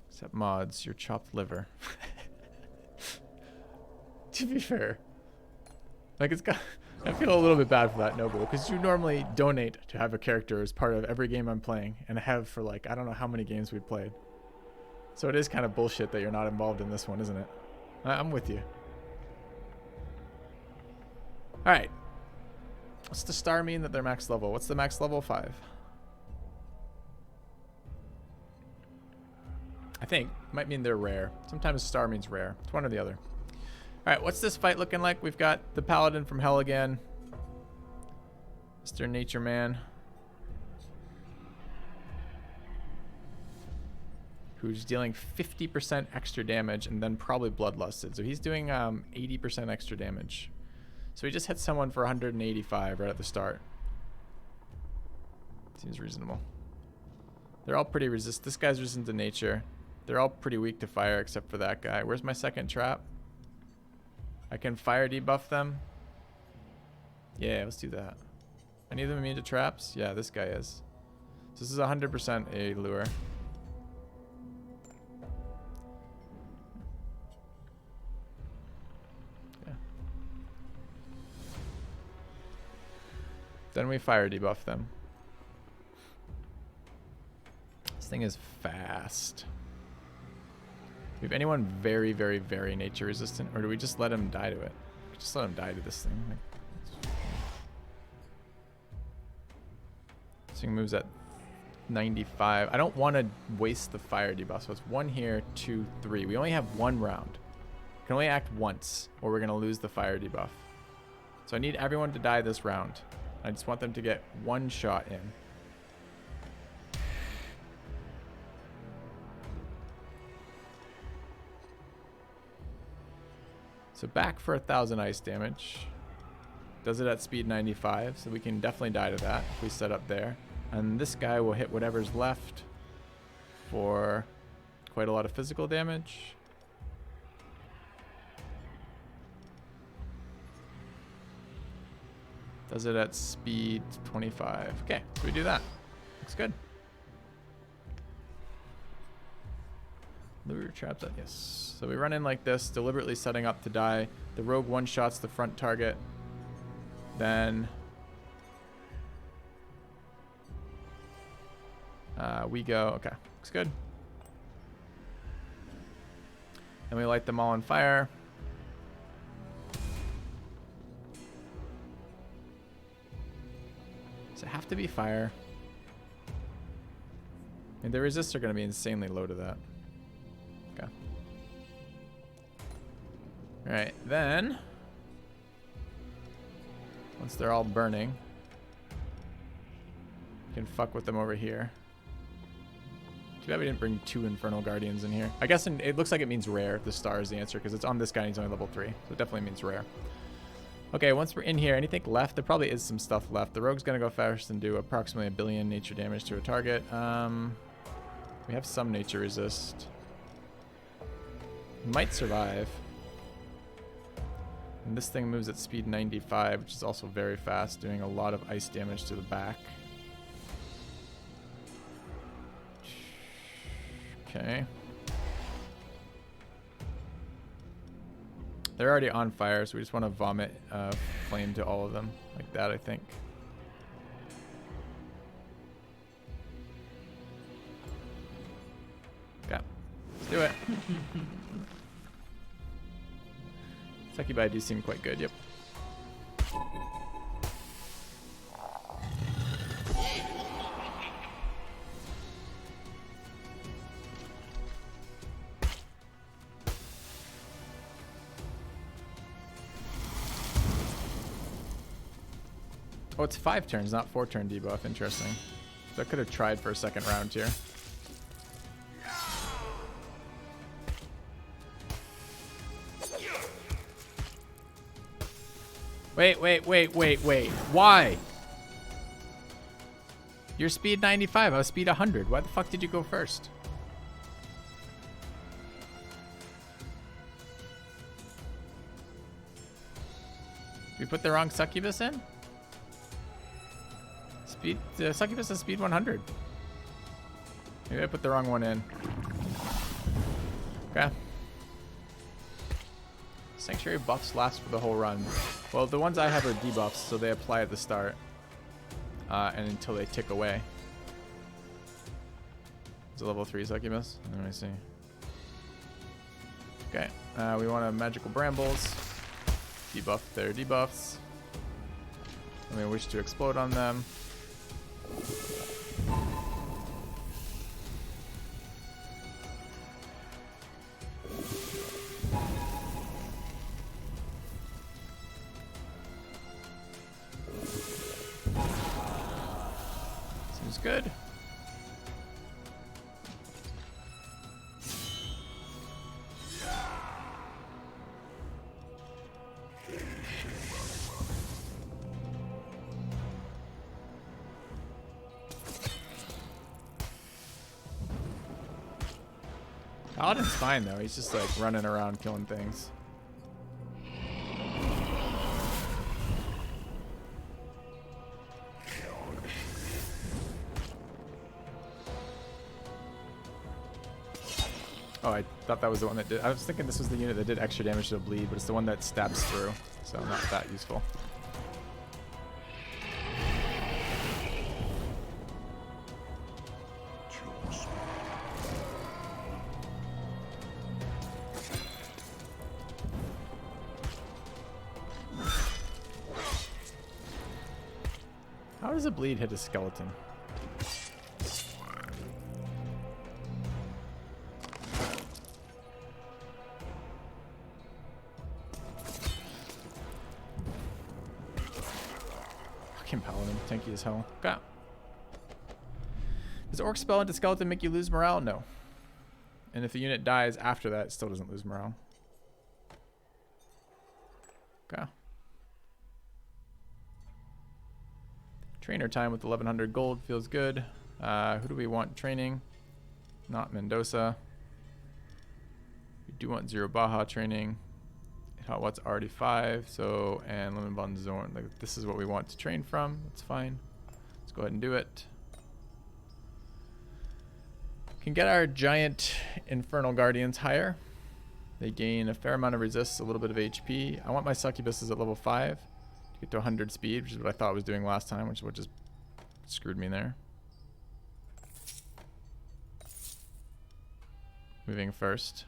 S1: Except mods, your chopped liver. To be fair, like it's got. I feel a little bit bad for that, Noble, because you normally donate to have a character as part of every game I'm playing, and I have for like I don't know how many games we've played. So it is kind of bullshit that you're not involved in this one, isn't it? I'm with you. All right. What's the star mean that they're max level? What's the max level? 5. I think. Might mean they're rare. Sometimes star means rare. It's one or the other. All right, what's this fight looking like? We've got the Paladin from Hell again. Mr. Nature Man. Who's dealing 50% extra damage and then probably bloodlusted. So he's doing 80% extra damage. So he just hit someone for 185 right at the start. Seems reasonable. They're all pretty resistant. This guy's resistant to nature. They're all pretty weak to fire except for that guy. Where's my second trap? I can fire debuff them. Yeah, let's do that. Any of them immune to traps? Yeah, this guy is. So this is 100% a lure. Yeah. Then we fire debuff them. This thing is fast. Do we have anyone very, very, very nature resistant? Or do we just let him die to it? Just let him die to this thing. This thing moves at 95. I don't want to waste the fire debuff. So it's 1 here, 2, 3. We only have 1 round. We can only act once or we're going to lose the fire debuff. So I need everyone to die this round. I just want them to get 1 shot in. So back for 1,000 ice damage. Does it at speed 95, so we can definitely die to that if we set up there. And this guy will hit whatever's left for quite a lot of physical damage. Does it at speed 25. Okay, so we do that. Looks good. Lure traps up. Yes. So we run in like this, deliberately setting up to die. The rogue one-shots the front target. Then we go. Okay, looks good. And we light them all on fire. Does it have to be fire? I mean, the resists are going to be insanely low to that. Okay. All right, then once they're all burning, you can fuck with them over here. Too bad we didn't bring 2 Infernal Guardians in here. I guess it looks like it means rare. The star is the answer because it's on this guy and he's only level 3. So it definitely means rare. Okay, once we're in here, anything left? There probably is some stuff left. The rogue's going to go first and do approximately 1 billion nature damage to a target. We have some nature resist. Might survive. And this thing moves at speed 95, which is also very fast, doing a lot of ice damage to the back. Okay. They're already on fire, so we just want to vomit flame to all of them. Like that, I think. Okay. Let's do it. Succubi do seem quite good, yep. Oh, it's 5 turns, not 4 turn debuff. Interesting. So I could have tried for a second round here. Wait. Why? You're speed 95. I was speed 100. Why the fuck did you go first? Did we put the wrong succubus in? Speed, succubus is speed 100. Maybe I put the wrong one in. Okay. Sanctuary buffs last for the whole run. Well, the ones I have are debuffs, so they apply at the start. And until they tick away. It's a level 3 succubus. Let me see. Okay. We want a magical brambles. Debuff their debuffs. And we wish to explode on them. Seems good. Paladin's fine though, he's just like running around killing things. Oh, I thought that was the one that did. I was thinking this was the unit that did extra damage to the bleed, but it's the one that stabs through, so not that useful. How does a bleed hit a skeleton? Fucking paladin, tanky as hell. Okay. Does orc spell into skeleton make you lose morale? No. And if the unit dies after that, it still doesn't lose morale. Okay. Trainer time with 1100 gold feels good. Who do we want training? Not Mendoza. We do want Zero Baja training. What's already 5, so, and Lemon Bun Zorn. Like, this is what we want to train from. That's fine. Let's go ahead and do it. Can get our giant Infernal Guardians higher. They gain a fair amount of resists, a little bit of HP. I want my succubuses at level 5 to get to 100 speed, which is what I thought I was doing last time, which is what just screwed me there. Moving first.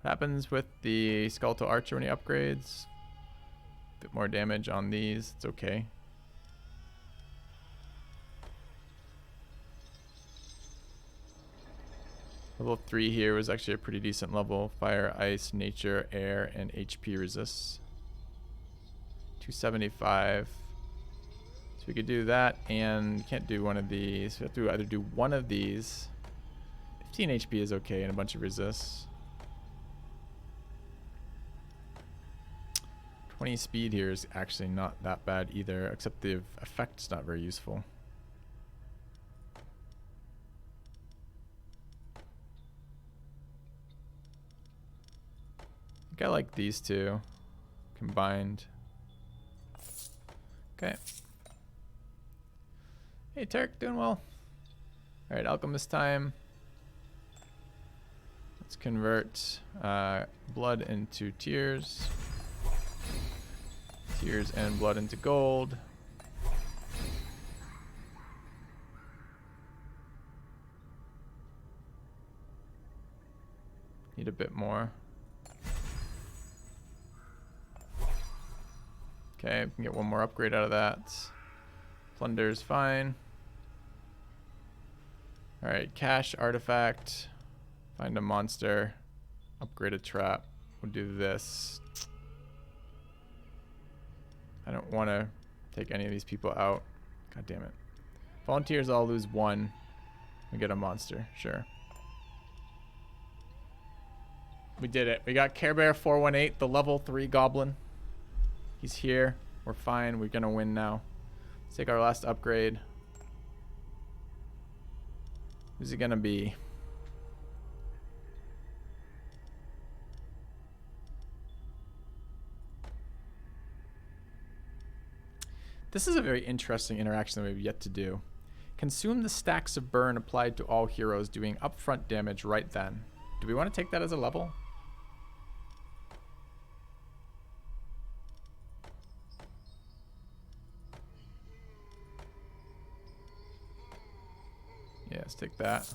S1: What happens with the Skeletal Archer when he upgrades? A bit more damage on these. It's okay. Level 3 here was actually a pretty decent level. Fire, ice, nature, air, and HP resists. 275. So we could do that, and can't do one of these. We have to either do one of these. 15 HP is okay, and a bunch of resists. 20 speed here is actually not that bad either, except the effect's not very useful. I think I like these two combined. Okay. Hey Turk, doing well. Alright, Alchemist time. Let's convert blood into tears. Tears and blood into gold. Need a bit more. Okay, we can get one more upgrade out of that. Plunder's fine. Alright, cash artifact. Find a monster. Upgrade a trap. We'll do this. I don't want to take any of these people out. God damn it. Volunteers all lose 1. We get a monster. Sure. We did it. We got Care Bear 418, the level 3 goblin. He's here. We're fine. We're gonna win now. Let's take our last upgrade. Who's it gonna be? This is a very interesting interaction that we've yet to do. Consume the stacks of burn applied to all heroes, doing upfront damage right then. Do we want to take that as a level? Yeah, let's take that.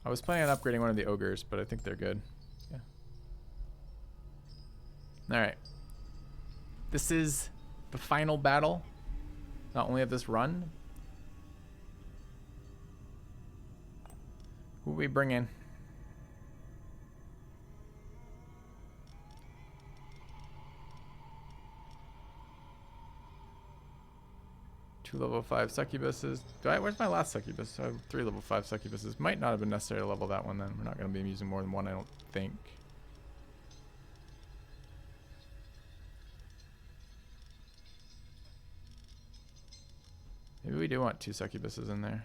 S1: I was planning on upgrading one of the ogres, but I think they're good. Yeah. Alright. This is the final battle, not only of this run. Who we bring in? Two level 5 succubuses. Where's my last succubus? I have 3 level 5 succubuses. Might not have been necessary to level that one then. We're not going to be using more than one, I don't think. Maybe we do want 2 succubuses in there.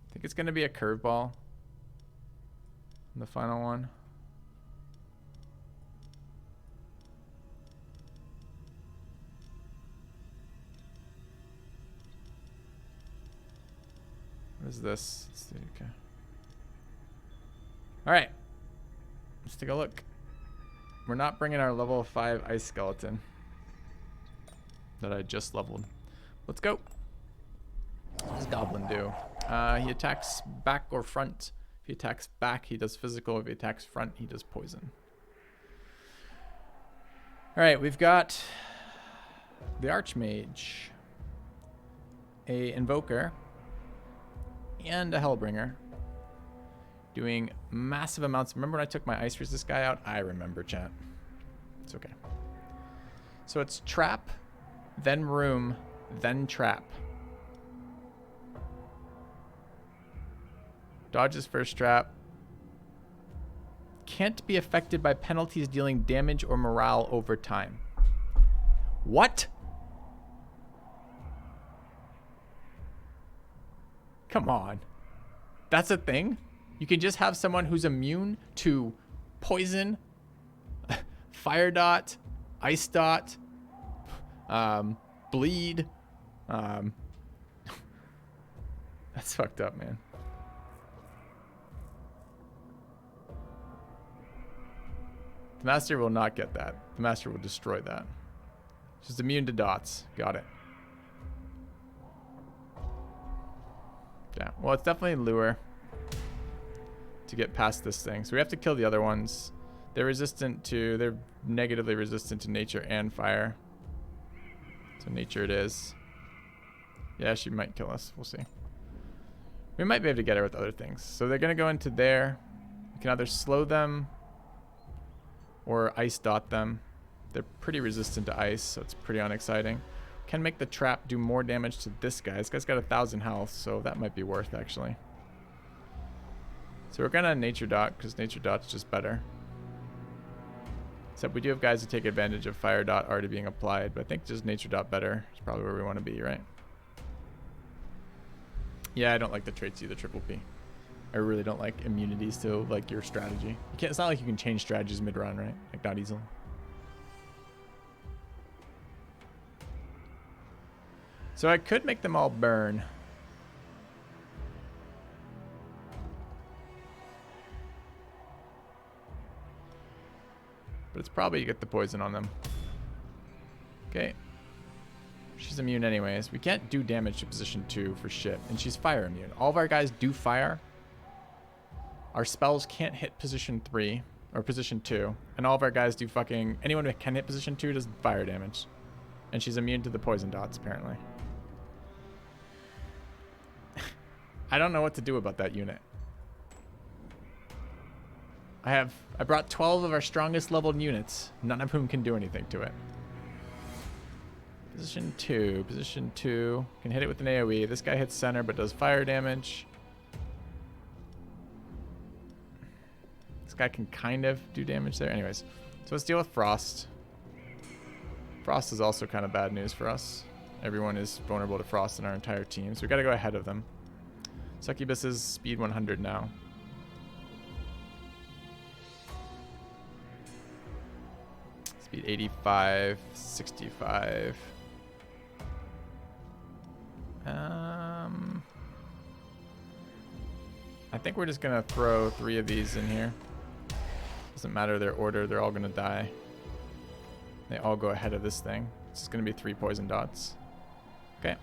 S1: I think it's going to be a curveball in the final one. What is this? Let's see. Okay. All right. Let's take a look. We're not bringing our level 5 ice skeleton that I just leveled. Let's go. What does Goblin do? He attacks back or front. If he attacks back, he does physical. If he attacks front, he does poison. All right, we've got the Archmage, a Invoker, and a Hellbringer. Doing massive amounts. Remember when I took my Ice Resist guy out? I remember, chat. It's okay. So it's Trap, then Room, then Trap. Dodges first trap. Can't be affected by penalties dealing damage or morale over time. What? Come on. That's a thing? You can just have someone who's immune to poison, fire dot, ice dot, bleed. That's fucked up, man. The master will not get that. The master will destroy that. Just immune to dots. Got it. Yeah, well, it's definitely lure to get past this thing. So we have to kill the other ones. They're negatively resistant to nature and fire. So nature it is. Yeah, she might kill us. We'll see. We might be able to get her with other things. So they're going to go into there. We can either slow them or ice dot them. They're pretty resistant to ice, so it's pretty unexciting. Can make the trap do more damage to this guy. This guy's got 1,000 health, so that might be worth actually. So we're gonna nature dot because nature dot's just better. Except we do have guys who take advantage of fire dot already being applied, but I think just nature dot better is probably where we want to be, right? Yeah, I don't like the traits either, Triple P. I really don't like immunities to like your strategy. You can't, it's not like you can change strategies mid-run, right? Like not easily. So I could make them all burn. But it's probably you get the poison on them. Okay. She's immune anyways. We can't do damage to position 2 for shit. And she's fire immune. All of our guys do fire. Our spells can't hit position 3 or position 2. And all of our guys do fucking... Anyone who can hit position 2 does fire damage. And she's immune to the poison dots, apparently. I don't know what to do about that unit. I brought 12 of our strongest leveled units, none of whom can do anything to it. Position 2 can hit it with an AoE. This guy hits center but does fire damage. This guy can kind of do damage there. Anyways, so let's deal with Frost. Frost is also kind of bad news for us. Everyone is vulnerable to Frost in our entire team, so we got to go ahead of them. Succubus is speed 100 now. Speed 85, 65. I think we're just gonna throw 3 of these in here. Doesn't matter their order, they're all gonna die. They all go ahead of this thing. It's just gonna be 3 poison dots. Okay.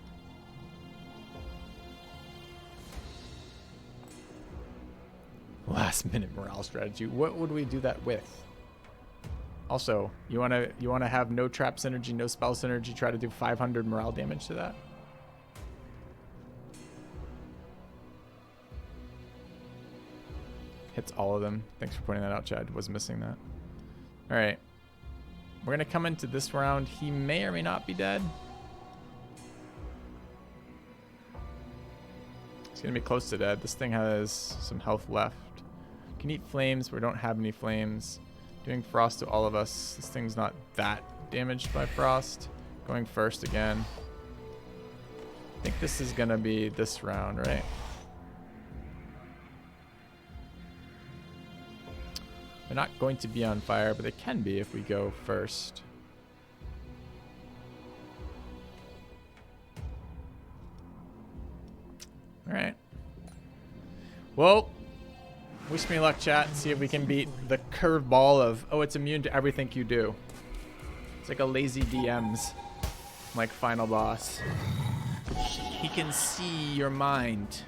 S1: Last minute morale strategy. What would we do that with? Also, you wanna have no trap synergy, no spell synergy, try to do 500 morale damage to that? Hits all of them. Thanks for pointing that out, Chad. Was missing that. Alright. We're gonna come into this round. He may or may not be dead. He's gonna be close to dead. This thing has some health left. Can eat flames, but we don't have any flames. Doing frost to all of us. This thing's not that damaged by frost. Going first again. I think this is gonna be this round, right? They're not going to be on fire, but they can be if we go first. Alright. Well, wish me luck, chat. See if we can beat the curveball of, oh, it's immune to everything you do. It's like a lazy DM's, like final boss. He can see your mind.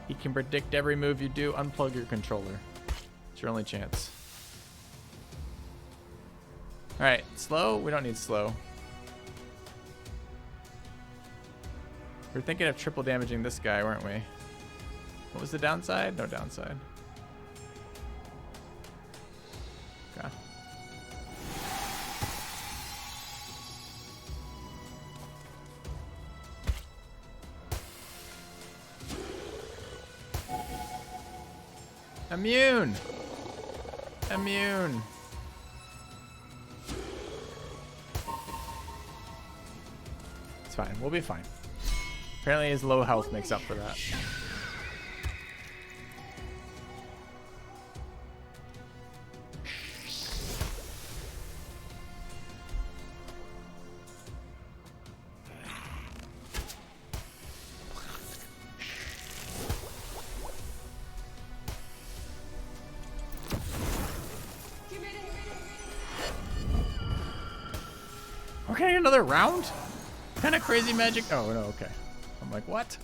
S1: He can predict every move you do. Unplug your controller. It's your only chance. Alright, slow? We don't need slow. We were thinking of triple damaging this guy, weren't we? What was the downside? No downside. Okay. Immune! Immune! It's fine. We'll be fine. Apparently his low health makes up for that. Okay, another round? What kind of crazy magic? Oh, no, okay. I'm like, what?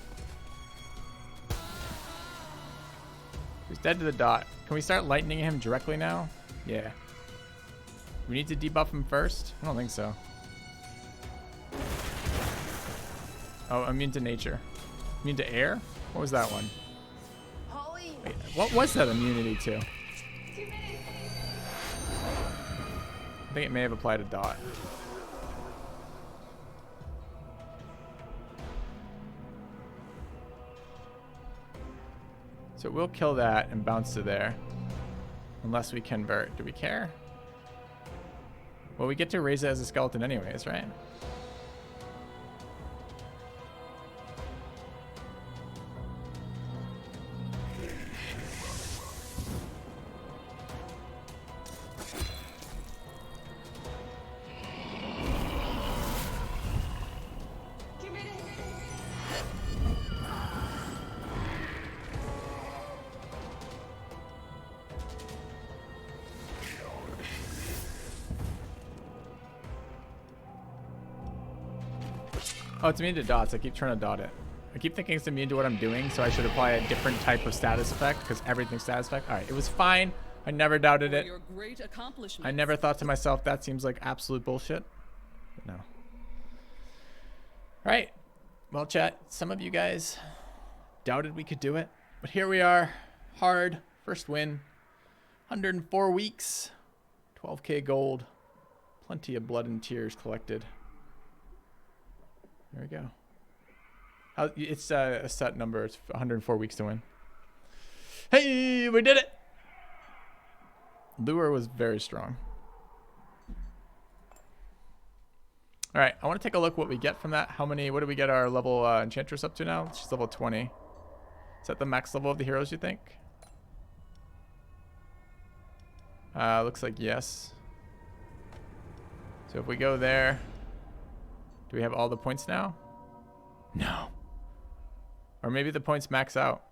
S1: He's dead to the dot. Can we start lightning him directly now? Yeah. We need to debuff him first? I don't think so. Oh, immune to nature. Immune to air? What was that one?
S2: Holly.
S1: Wait, what was that immunity to?
S2: 2 minutes.
S1: I think it may have applied a dot. So we'll kill that and bounce to there. Unless we convert. Do we care? Well, we get to raise it as a skeleton anyways, right? Oh, it's immune to dots. I keep trying to dot it. I keep thinking it's immune to what I'm doing, so I should apply a different type of status effect because everything's status effect. All right, it was fine. I never doubted it.
S3: Your great accomplishment.
S1: I never thought to myself, that seems like absolute bullshit. But no. All right. Well, chat, some of you guys doubted we could do it, but here we are. Hard. First win. 104 weeks. 12K gold. Plenty of blood and tears collected. There we go. It's a set number. It's 104 weeks to win. Hey, we did it! Lure was very strong. All right, I want to take a look what we get from that. What do we get our level Enchantress up to now? She's level 20. Is that the max level of the heroes, you think? Looks like yes. So if we go there, do we have all the points now? No. Or maybe the points max out.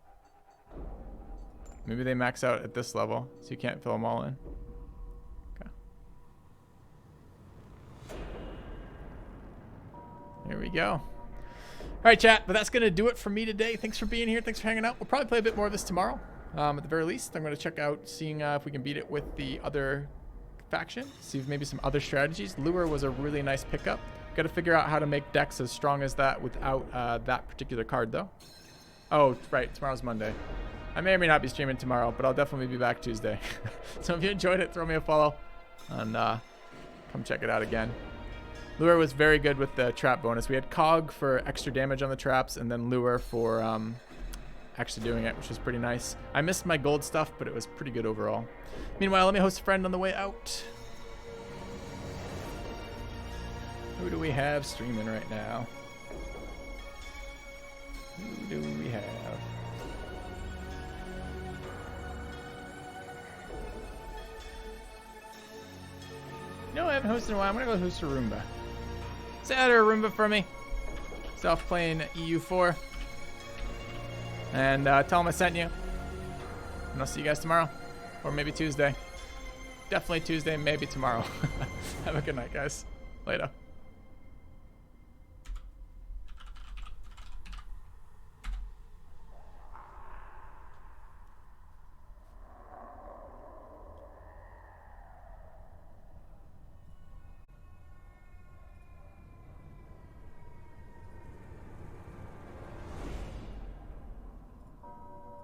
S1: Maybe they max out at this level, so you can't fill them all in. Okay. There we go. All right, chat, but that's going to do it for me today. Thanks for being here. Thanks for hanging out. We'll probably play a bit more of this tomorrow. At the very least, I'm going to check out seeing if we can beat it with the other faction. See if maybe some other strategies. Lure was a really nice pickup. Got to figure out how to make decks as strong as that without that particular card, though. Oh, right. Tomorrow's Monday. I may or may not be streaming tomorrow, but I'll definitely be back Tuesday. So if you enjoyed it, throw me a follow and come check it out again. Lure was very good with the trap bonus. We had Cog for extra damage on the traps and then Lure for actually doing it, which was pretty nice. I missed my gold stuff, but it was pretty good overall. Meanwhile, let me host a friend on the way out. Who do we have streaming right now? Who do we have? No, I haven't hosted in a while. I'm gonna go host a Roomba. Say hi to a Roomba for me. Self playing EU4. And tell him I sent you. And I'll see you guys tomorrow. Or maybe Tuesday. Definitely Tuesday, maybe tomorrow. Have a good night, guys. Later.